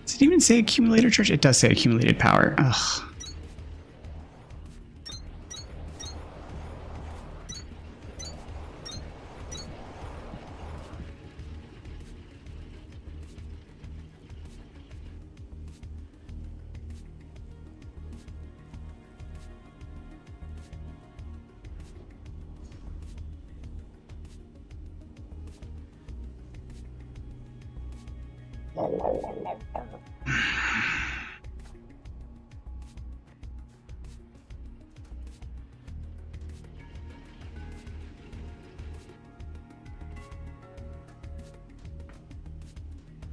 Does it even say accumulator charge? It does say accumulated power. Ugh.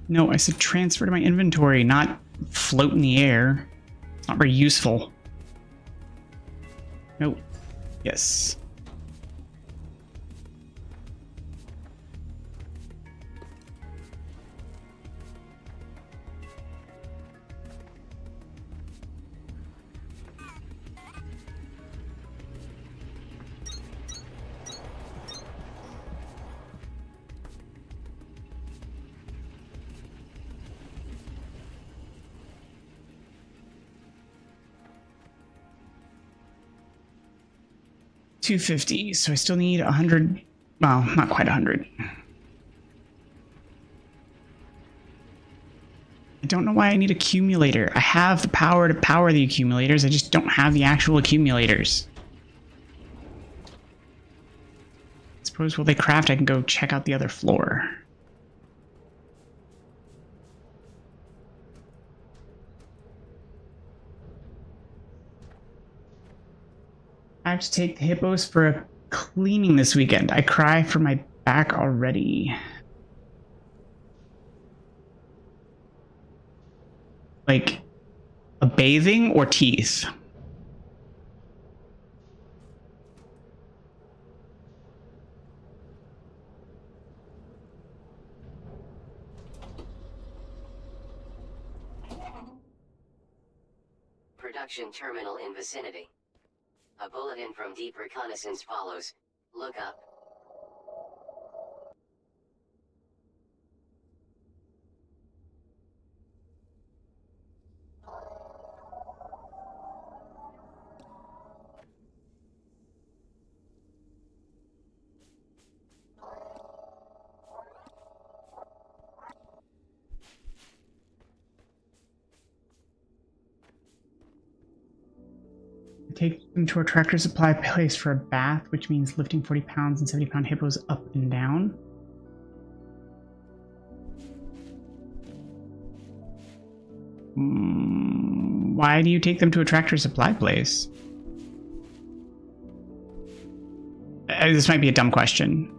No, I said transfer to my inventory, not float in the air. It's not very useful. Nope. Yes. $250, so I still need 100. Well, not quite 100. I don't know why I need accumulator. I have the power to power the accumulators, I just don't have the actual accumulators. I suppose while they craft, I can go check out the other floor. I have to take the hippos for a cleaning this weekend. I cry for my back already. Like, a bathing or teeth? Production terminal in vicinity. A bulletin from deep reconnaissance follows. Look up. Take them to a tractor supply place for a bath, which means lifting 40 pounds and 70-pound hippos up and down. Why do you take them to a tractor supply place? This might be a dumb question.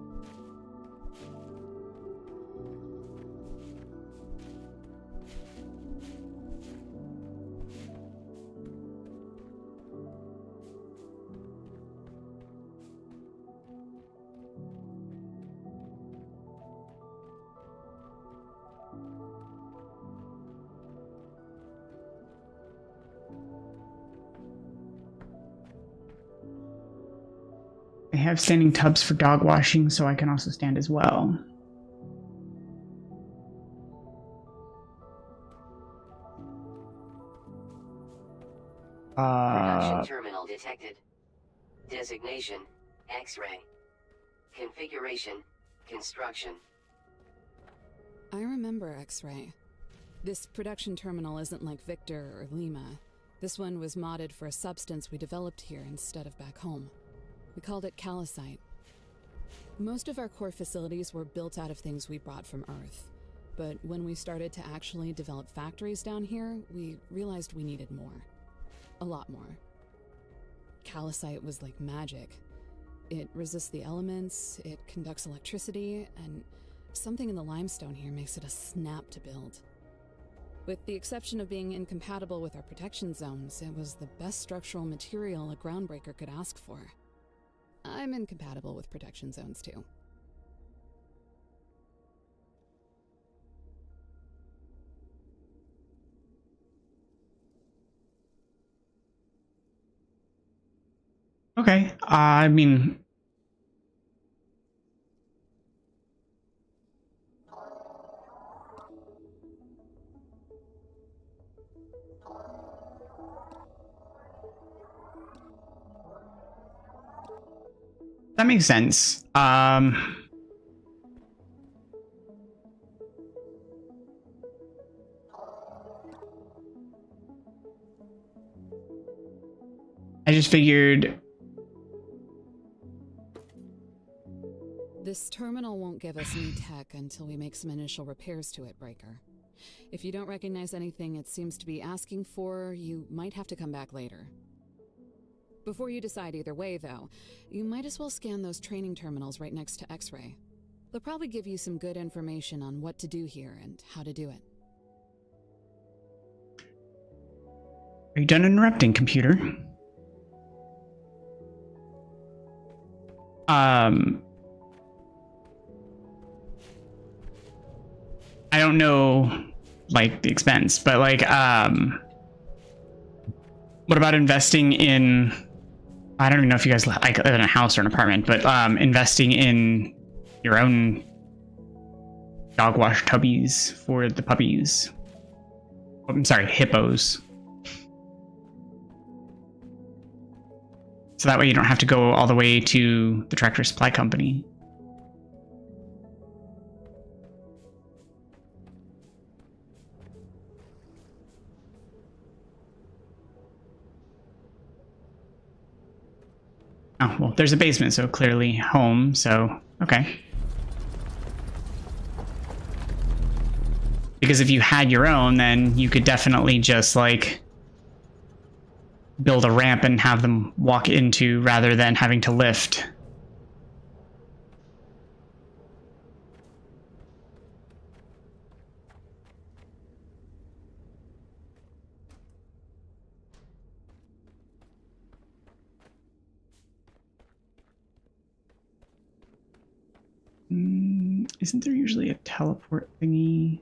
I have standing tubs for dog washing, so I can also stand as well. Production terminal detected. Designation, X-ray. Configuration, construction. remember X-Ray. This production terminal isn't like Victor or Lima. This one was modded for a substance we developed here instead of back home. We called it calcite. Most of our core facilities were built out of things we brought from Earth. But when we started to actually develop factories down here, we realized we needed more. A lot more. Calcite was like magic. It resists the elements, it conducts electricity, and something in the limestone here makes it a snap to build. With the exception of being incompatible with our protection zones, it was the best structural material a groundbreaker could ask for. I'm incompatible with protection zones too. Okay. I mean, that makes sense. I just figured. This terminal won't give us new tech until we make some initial repairs to it, Breaker. If you don't recognize anything it seems to be asking for, you might have to come back later. Before you decide either way, though, you might as well scan those training terminals right next to X-Ray. They'll probably give you some good information on what to do here and how to do it. Are you done interrupting, computer? I don't know, like, the expense, but, like, what about investing in, I don't even know if you guys live in a house or an apartment, but, investing in your own dog wash tubbies for the puppies. I'm sorry, hippos. So that way you don't have to go all the way to the Tractor Supply Company. Oh, well, there's a basement, so clearly home, so, okay. Because if you had your own, then you could definitely just, like, build a ramp and have them walk into rather than having to lift. Isn't there usually a teleport thingy?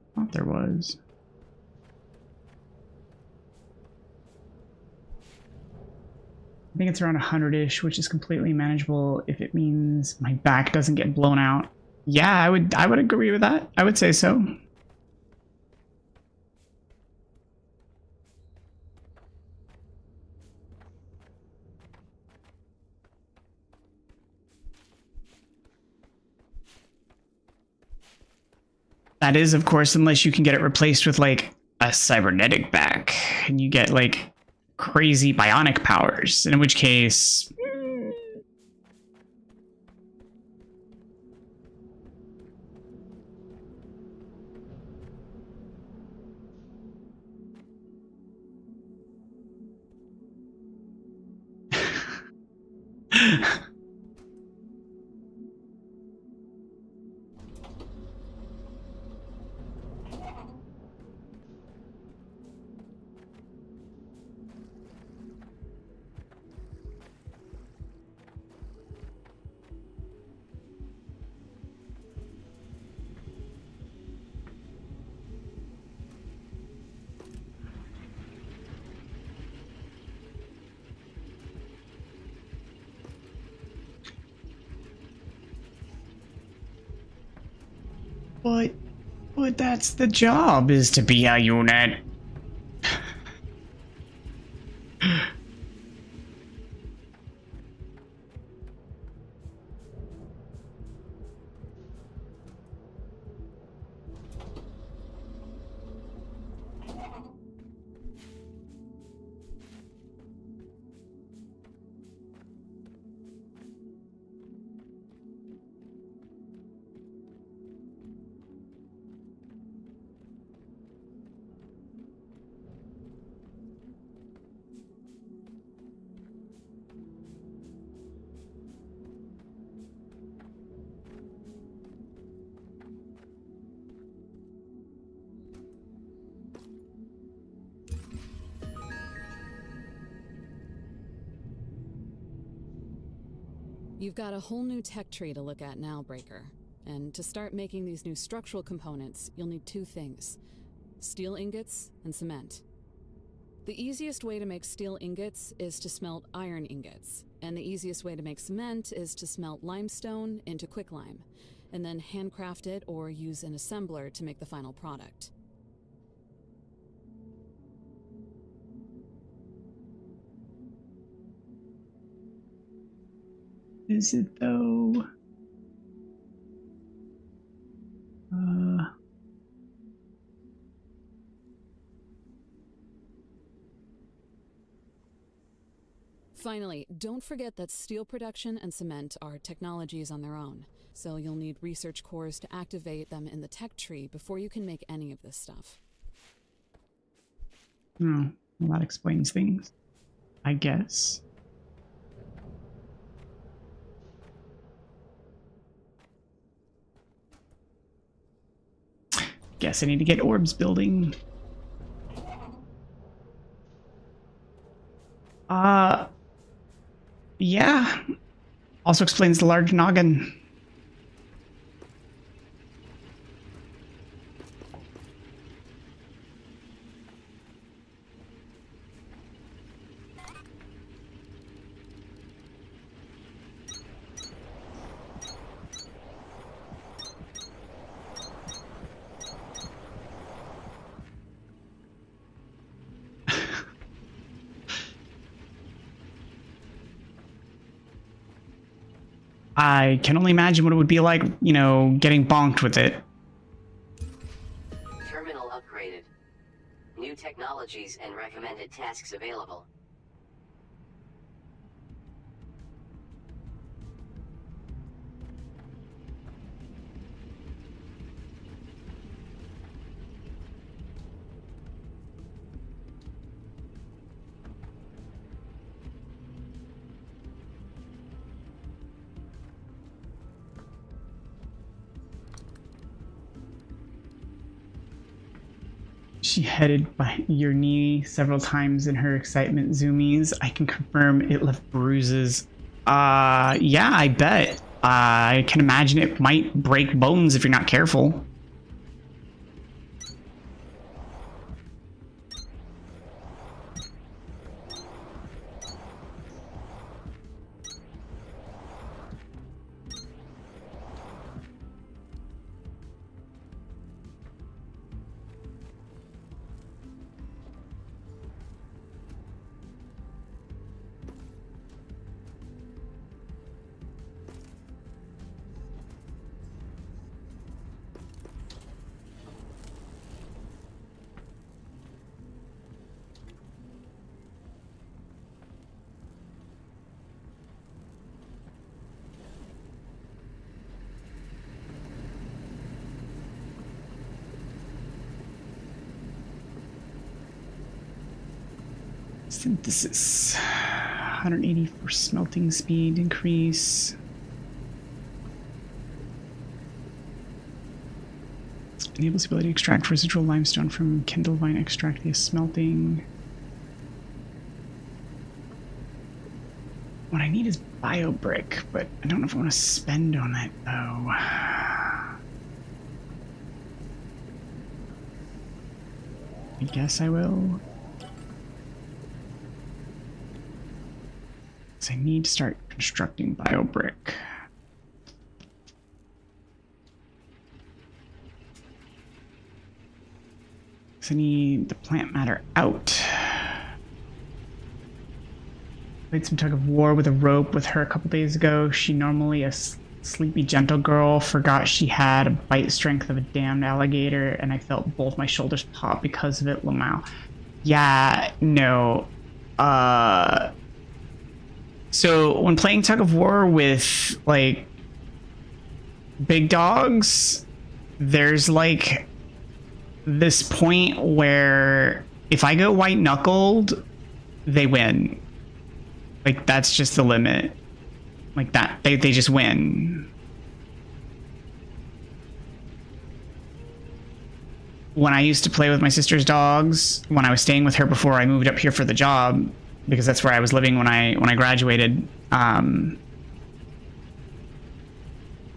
I thought there was. I think it's around 100-ish, which is completely manageable if it means my back doesn't get blown out. Yeah, I would agree with that. I would say so. That is, of course, unless you can get it replaced with, like, a cybernetic back, and you get, like, crazy bionic powers, in which case... But that's the job, is to be a unit. You've got a whole new tech tree to look at now, Breaker. And to start making these new structural components, you'll need two things: steel ingots and cement. The easiest way to make steel ingots is to smelt iron ingots, and the easiest way to make cement is to smelt limestone into quicklime, and then handcraft it or use an assembler to make the final product. Is it though? Finally, don't forget that steel production and cement are technologies on their own, so you'll need research cores to activate them in the tech tree before you can make any of this stuff. Oh, well, that explains things, I guess. Guess I need to get orbs building. Yeah. Also explains the large noggin. I can only imagine what it would be like, you know, getting bonked with it. Terminal upgraded. New technologies and recommended tasks available. She headed by your knee several times in her excitement zoomies. I can confirm it left bruises. Yeah, I bet. I can imagine it might break bones if you're not careful. Synthesis. 180 for smelting speed increase. Enables the ability to extract residual limestone from kindle vine extract via smelting. What I need is bio brick, but I don't know if I want to spend on it though. I guess I will. I need to start constructing bio brick. So I need the plant matter out. Played some tug of war with a rope with her a couple days ago. She, normally a sleepy gentle girl, forgot she had a bite strength of a damned alligator, and I felt both my shoulders pop because of it. Lamau. Yeah, no. So when playing tug of war with like big dogs, there's like this point where if I go white knuckled, they win. Like that's just the limit. Like that, they just win. When I used to play with my sister's dogs, when I was staying with her before I moved up here for the job, because that's where I was living when I graduated.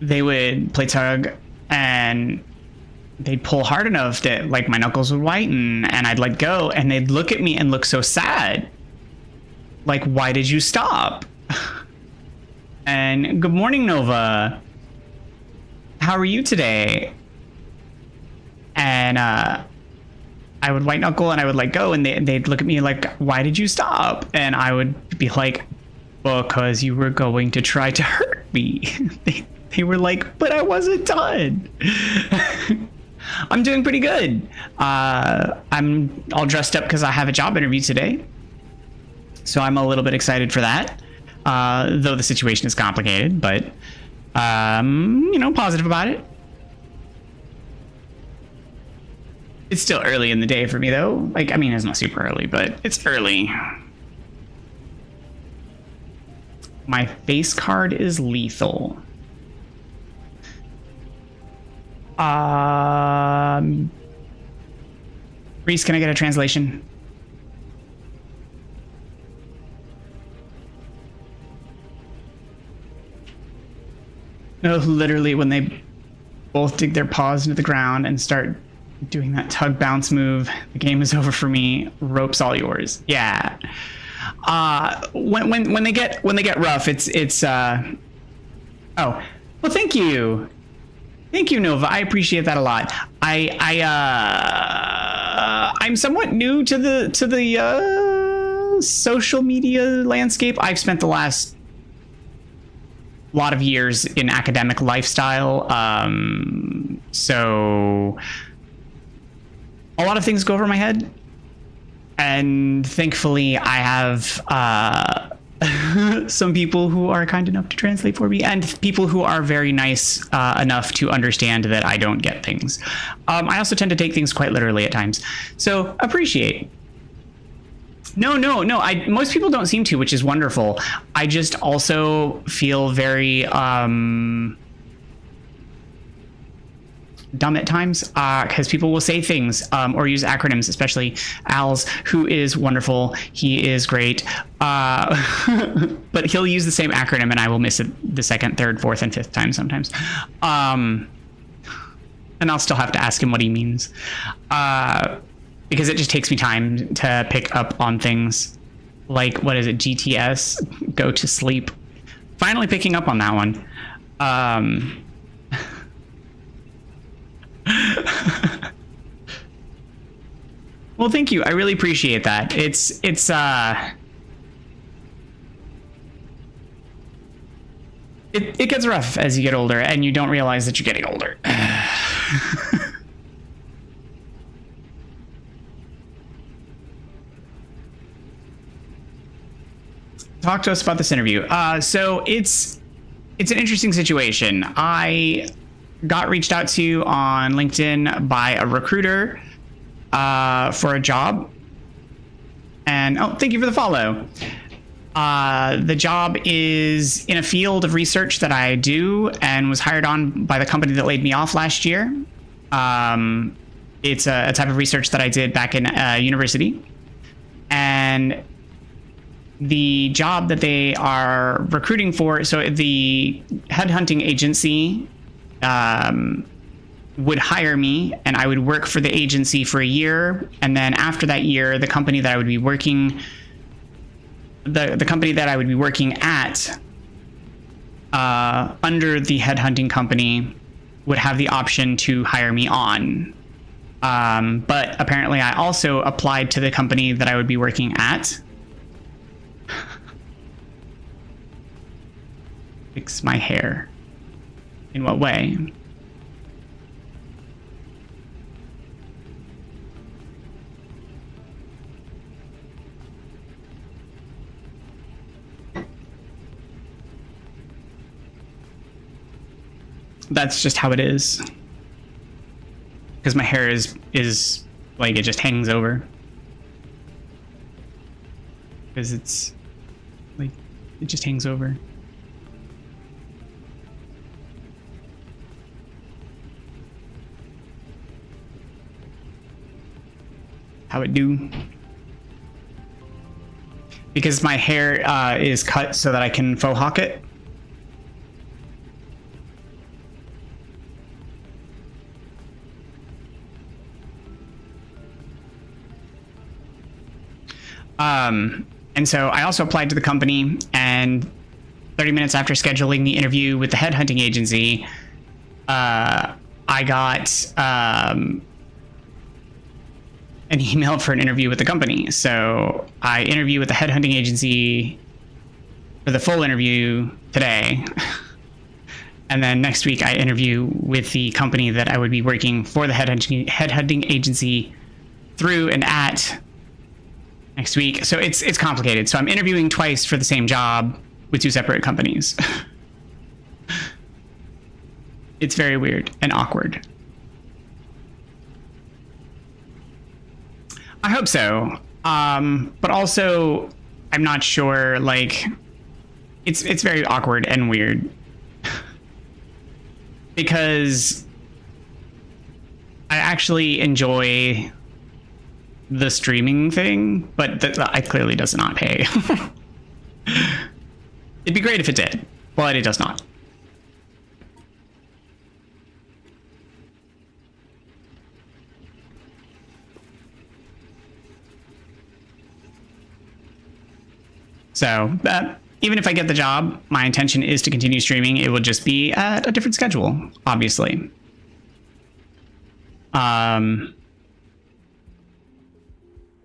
they would play tug and they'd pull hard enough that like my knuckles would whiten and I'd let go and they'd look at me and look so sad. Like, why did you stop? And good morning, Nova. How are you today? And I would white knuckle and I would let go and they'd look at me like, why did you stop? And I would be like, because you were going to try to hurt me. They were like, but I wasn't done. I'm doing pretty good. I'm all dressed up because I have a job interview today. So I'm a little bit excited for that. Though the situation is complicated, but, you know, positive about it. It's still early in the day for me, though. Like, I mean, it's not super early, but it's early. My face card is lethal. Reese, can I get a translation? No, literally, when they both dig their paws into the ground and start doing that tug bounce move, the game is over for me. Rope's all yours. Yeah. When they get rough, it's oh, well, thank you, Nova. I appreciate that a lot. I'm somewhat new to the social media landscape. I've spent the last lot of years in academic lifestyle, so a lot of things go over my head, and thankfully I have some people who are kind enough to translate for me, and people who are very nice enough to understand that I don't get things. I also tend to take things quite literally at times, so appreciate. No, most people don't seem to, which is wonderful. I just also feel very dumb at times, because people will say things or use acronyms, especially Al's, who is wonderful. He is great, but he'll use the same acronym and I will miss it the second, third, fourth, and fifth time sometimes, and I'll still have to ask him what he means, because it just takes me time to pick up on things like, what is it, GTS, go to sleep. Finally picking up on that one. Well, thank you. I really appreciate that. It gets rough as you get older and you don't realize that you're getting older. Talk to us about this interview. So it's an interesting situation. I got reached out to on LinkedIn by a recruiter for a job. And oh, thank you for the follow. The job is in a field of research that I do and was hired on by the company that laid me off last year. It's a type of research that I did back in university. And the job that they are recruiting for, so the headhunting agency would hire me and I would work for the agency for a year. And then after that year, the company that I would be working, the company that I would be working at under the headhunting company would have the option to hire me on. But apparently I also applied to the company that I would be working at. Fix my hair. In what way? That's just how it is. Because my hair is like, it just hangs over. Because it's like, it just hangs over. How it do. Because my hair is cut so that I can faux hawk it. And so I also applied to the company, and 30 minutes after scheduling the interview with the headhunting agency, I got an email for an interview with the company. So I interview with the headhunting agency for the full interview today. And then next week I interview with the company that I would be working for the headhunting agency through and at next week. So it's complicated. So I'm interviewing twice for the same job with two separate companies. It's very weird and awkward. I hope so. But also I'm not sure, like it's very awkward and weird. Because I actually enjoy the streaming thing, but it clearly does not pay. It'd be great if it did, but it does not. So, even if I get the job, my intention is to continue streaming. It will just be at a different schedule, obviously.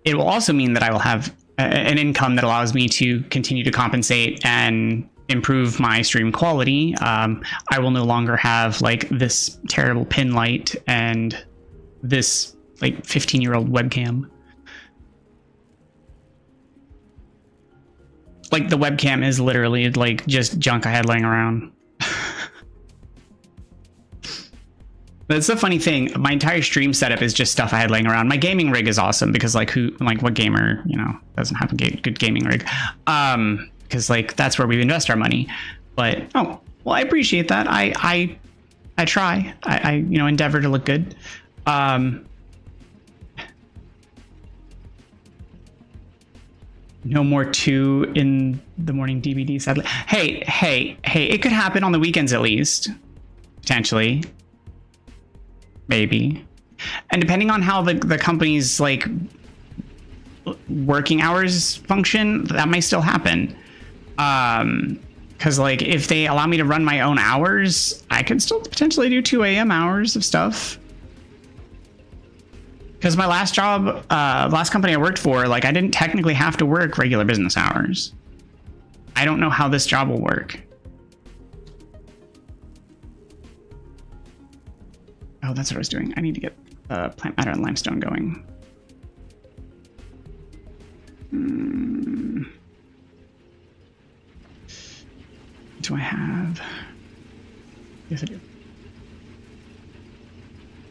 It will also mean that I will have an income that allows me to continue to compensate and improve my stream quality. I will no longer have like this terrible pin light and this like 15-year-old webcam. Like the webcam is literally like just junk I had laying around. That's the funny thing. My entire stream setup is just stuff I had laying around. My gaming rig is awesome because like what gamer, you know, doesn't have a good gaming rig? Because like that's where we invest our money. But oh, well, I appreciate that. I try. I you know, endeavor to look good. No more 2 in the morning DVD, sadly. Hey, it could happen on the weekends at least. Potentially. Maybe. And depending on how the company's like working hours function, that might still happen. Because like if they allow me to run my own hours, I could still potentially do 2 a.m. hours of stuff. Because my last job, last company I worked for, like I didn't technically have to work regular business hours. I don't know how this job will work. Oh, that's what I was doing. I need to get plant matter and limestone going. Do I have? Yes, I do.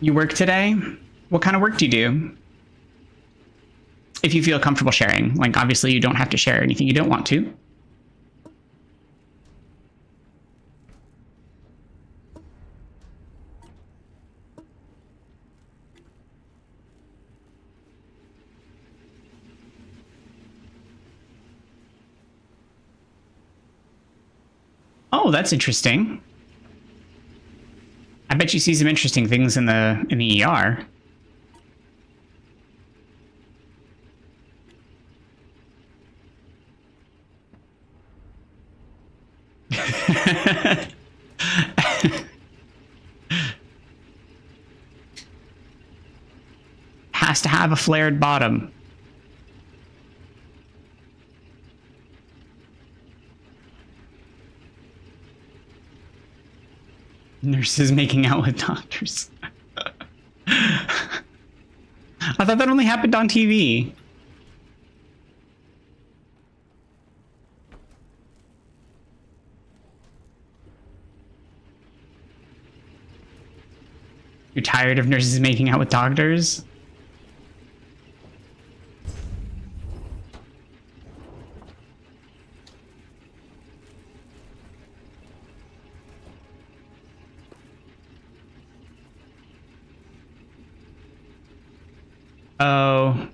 You work today? What kind of work do you do? If you feel comfortable sharing, like obviously you don't have to share anything you don't want to. Oh, that's interesting. I bet you see some interesting things in the ER. Has to have a flared bottom. Nurses making out with doctors. I thought that only happened on TV. You're tired of nurses making out with doctors? Oh.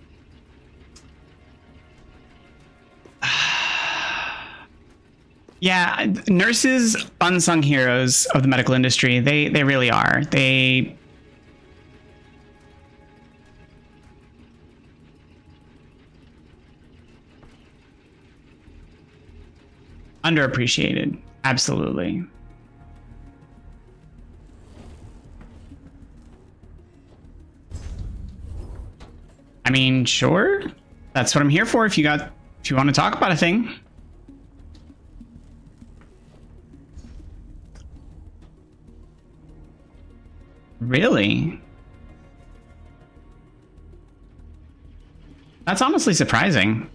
Yeah, nurses, unsung heroes of the medical industry. They really are. They Underappreciated. Absolutely. I mean, sure. That's what I'm here for if you want to talk about a thing. Really? That's honestly surprising.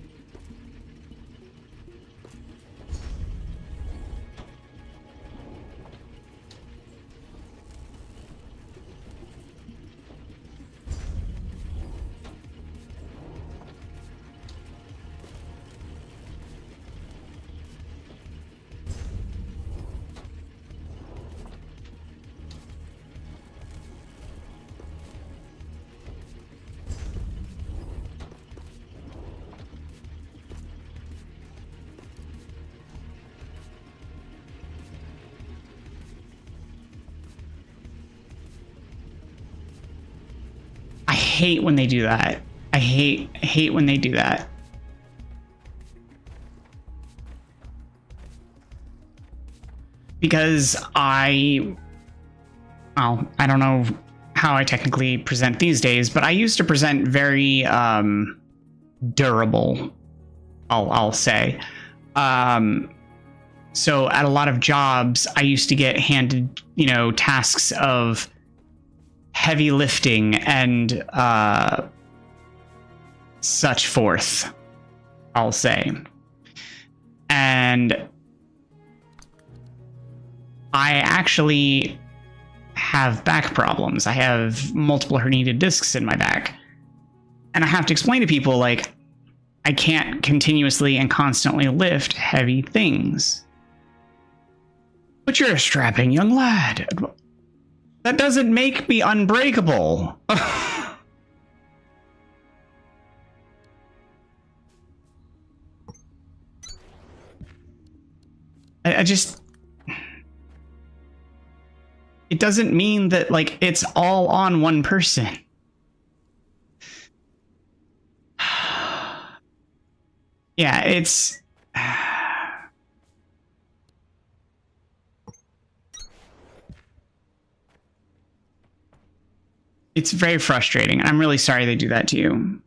I hate when they do that. I hate when they do that. Because I don't know how I technically present these days, but I used to present very durable, I'll say. So at a lot of jobs, I used to get handed, tasks of heavy lifting and such forth, I'll say. And I actually have back problems. I have multiple herniated discs in my back. And I have to explain to people, like, I can't continuously and constantly lift heavy things. But you're a strapping young lad. That doesn't make me unbreakable. I just... It doesn't mean that, like, it's all on one person. Yeah, it's... It's very frustrating, and I'm really sorry they do that to you.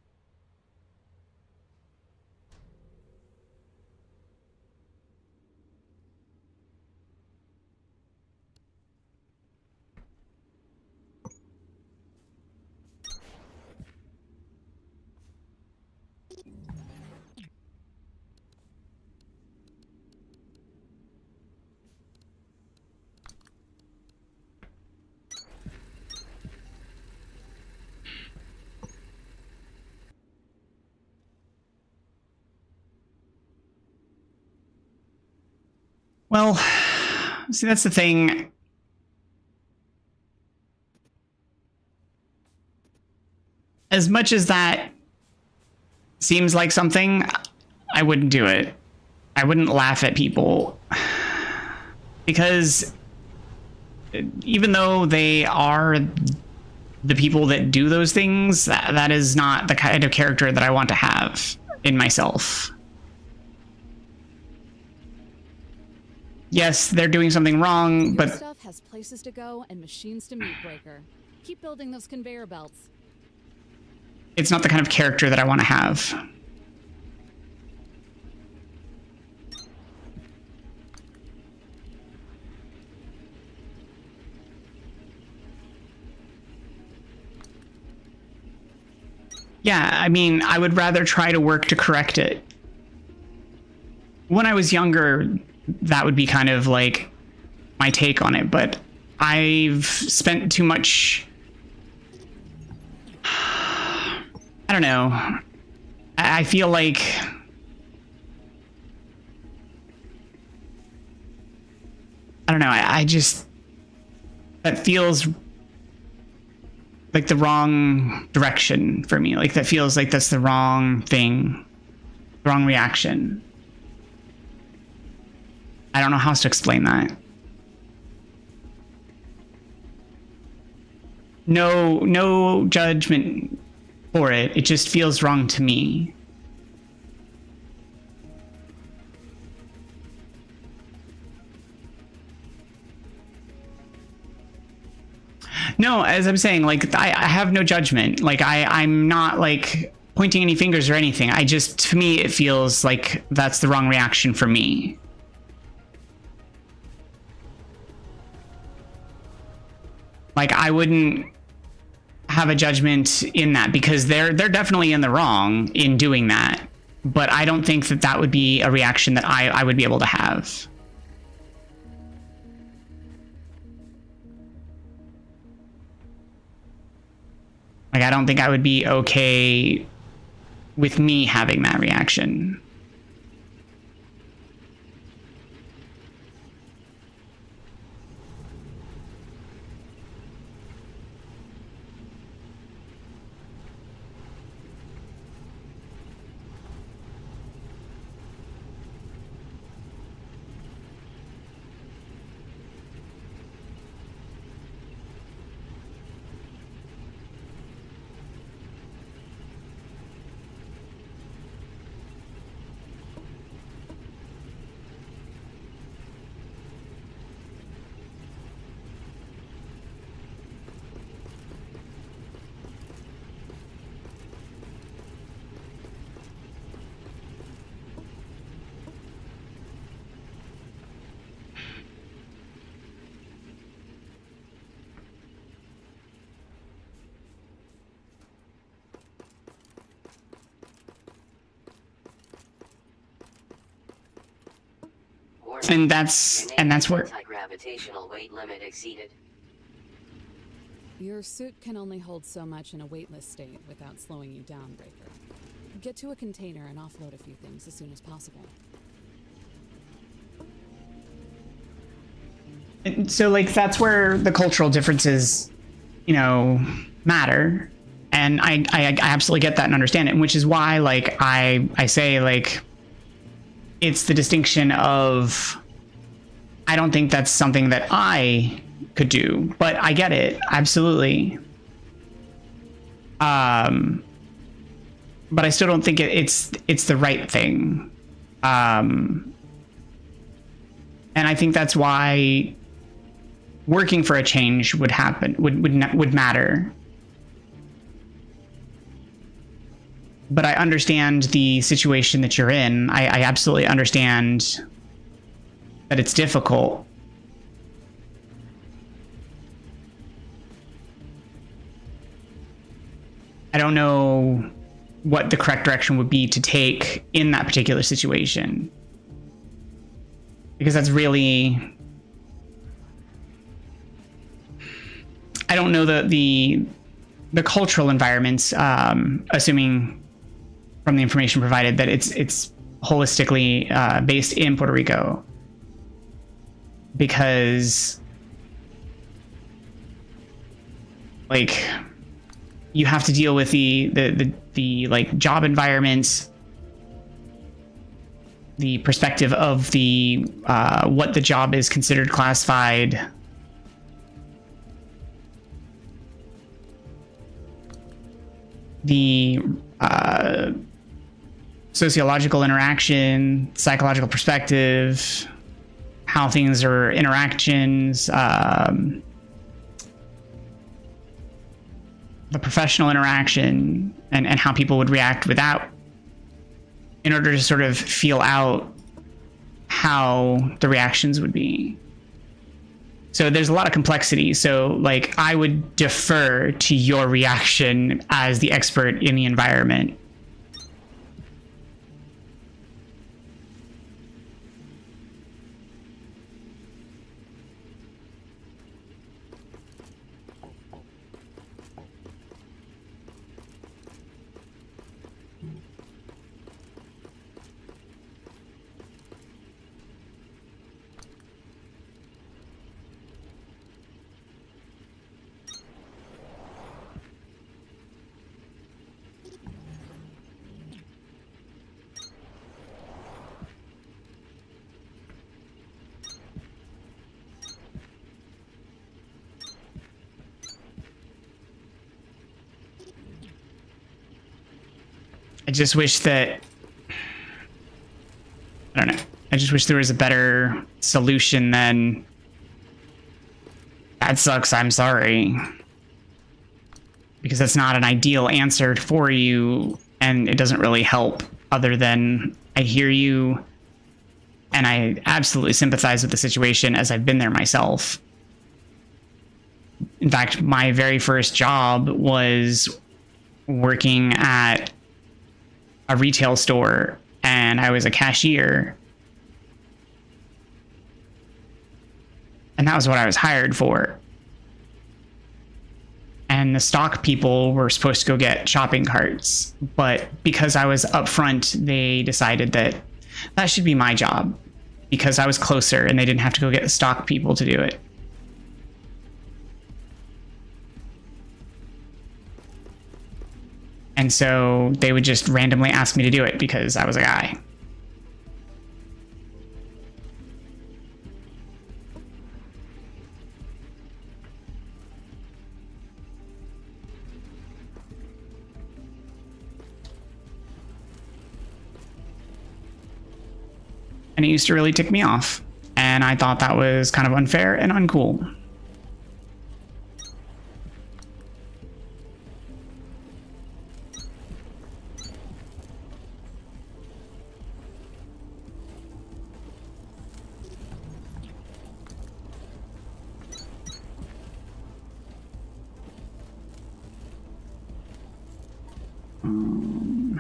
Well, see, that's the thing. As much as that seems like something, I wouldn't do it. I wouldn't laugh at people. Because even though they are the people that do those things, that is not the kind of character that I want to have in myself. Yes, they're doing something wrong, but stuff has places to go and machines to meet, Breaker. Keep building those conveyor belts. It's not the kind of character that I want to have. Yeah, I mean, I would rather try to work to correct it. When I was younger, that would be kind of like my take on it, but I've spent too much... I don't know. I feel like... I don't know, I just... That feels like the wrong direction for me. Like, that feels like that's the wrong thing. The wrong reaction. I don't know how else to explain that. No judgment for it. It just feels wrong to me. No, as I'm saying, like, I have no judgment. Like, I'm not, like, pointing any fingers or anything. I just, to me, it feels like that's the wrong reaction for me. Like, I wouldn't have a judgment in that because they're definitely in the wrong in doing that. But I don't think that that would be a reaction that I would be able to have. Like, I don't think I would be okay with me having that reaction. And that's where Anti-gravitational weight limit exceeded. Your suit can only hold so much in a weightless state without slowing you down, Breaker. Get to a container and offload a few things as soon as possible. so like that's where the cultural differences, you know, matter. And I absolutely get that and understand it, and which is why, like, I say, like, it's the distinction of, I don't think that's something that I could do, but I get it, absolutely. But I still don't think it's the right thing. And I think that's why working for a change would matter. But I understand the situation that you're in. I absolutely understand that it's difficult. I don't know what the correct direction would be to take in that particular situation, because that's really, I don't know the cultural environments, assuming from the information provided that it's holistically based in Puerto Rico, because like you have to deal with the like job environments, the perspective of the what the job is considered classified, the sociological interaction, psychological perspective, how things are interactions, the professional interaction, and how people would react without, in order to sort of feel out how the reactions would be. So there's a lot of complexity. So like I would defer to your reaction as the expert in the environment. I just wish that, I don't know, I just wish there was a better solution than, that sucks, I'm sorry. because that's not an ideal answer for you, and it doesn't really help other than I hear you and I absolutely sympathize with the situation as I've been there myself. In fact, my very first job was working at a retail store, and I was a cashier. And that was what I was hired for. And the stock people were supposed to go get shopping carts. But because I was up front, they decided that that should be my job because I was closer and they didn't have to go get the stock people to do it. And so they would just randomly ask me to do it because I was a guy. And it used to really tick me off. And I thought that was kind of unfair and uncool.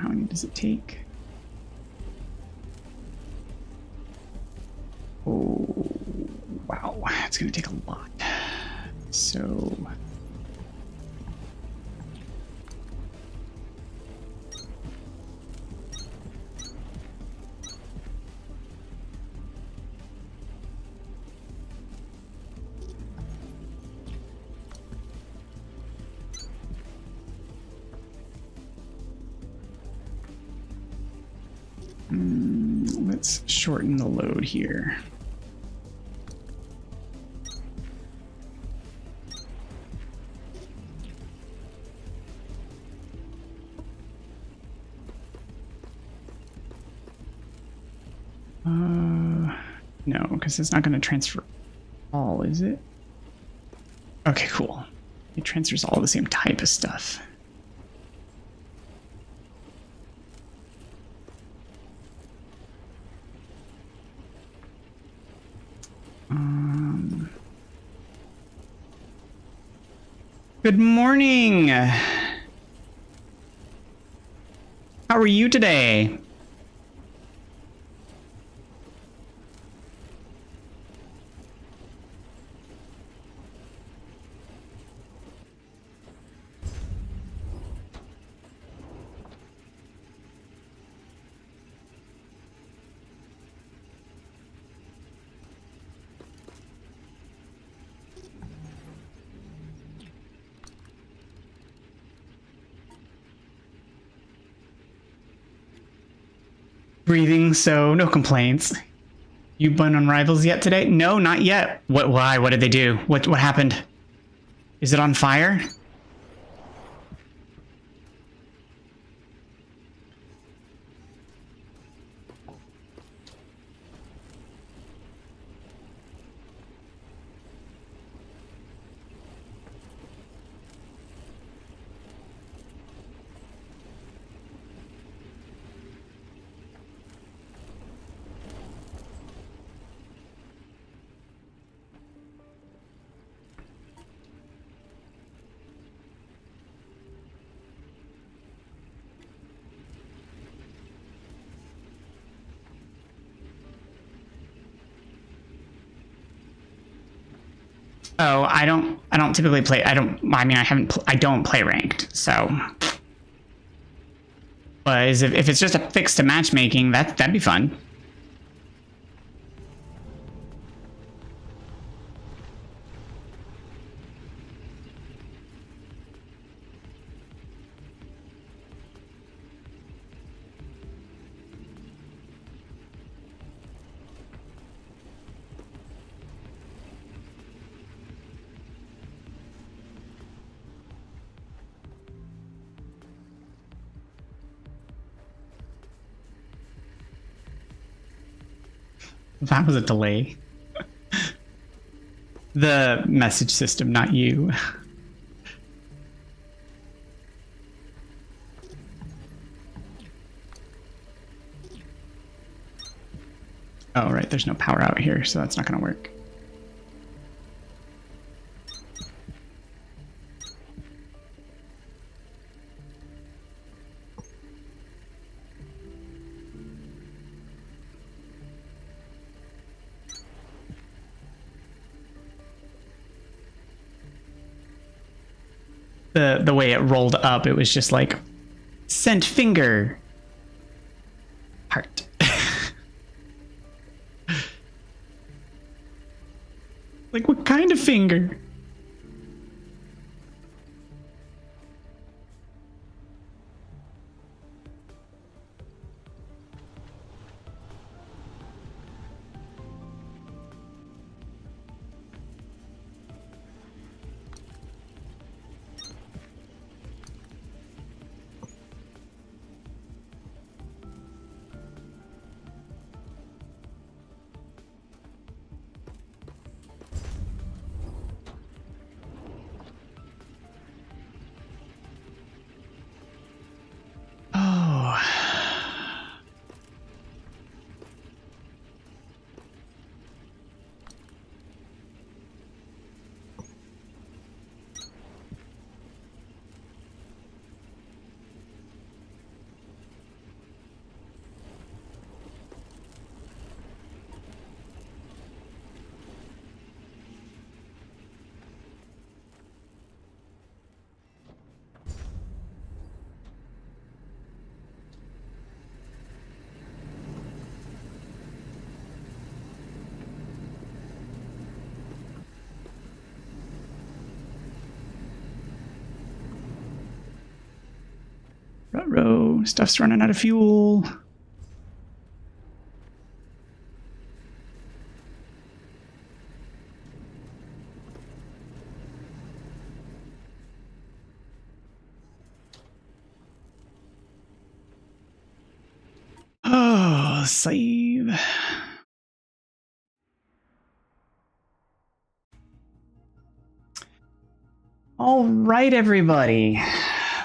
How many does it take? Oh, wow. It's going to take a lot. So... let's shorten the load here. No, because it's not going to transfer all, is it? Okay, cool. It transfers all the same type of stuff. Good morning. How are you today? Breathing, so no complaints. You been on Rivals yet today? No, not yet. What? Why? What did they do? What happened? Is it on fire? Oh, I don't typically play. I don't play ranked, so. But if it's just a fix to matchmaking, that'd be fun. That was a delay. The message system, not you. Oh, right, there's no power out here, so that's not gonna work. The way it rolled up, it was just like, sent finger. Heart. Like, what kind of finger? Ruh-roh, stuff's running out of fuel. Oh, save. All right, everybody.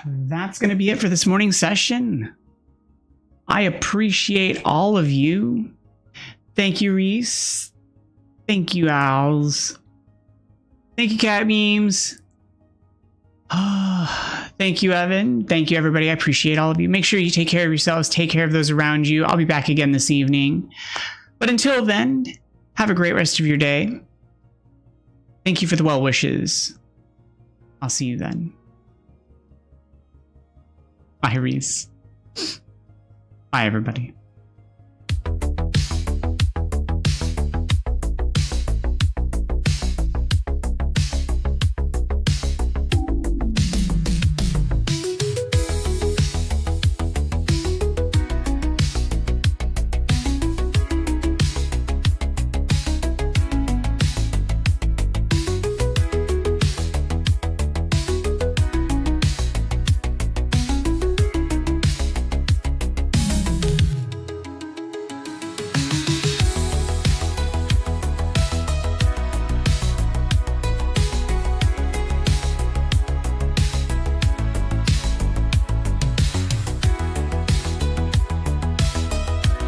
That's going to be it for this morning's session. I appreciate all of you. Thank you, Reese. Thank you, Owls. Thank you, Cat Memes. Thank you, Evan. Thank you, everybody. I appreciate all of you. Make sure you take care of yourselves. Take care of those around you. I'll be back again this evening. But until then, have a great rest of your day. Thank you for the well wishes. I'll see you then. Bye, Reese. Bye, everybody.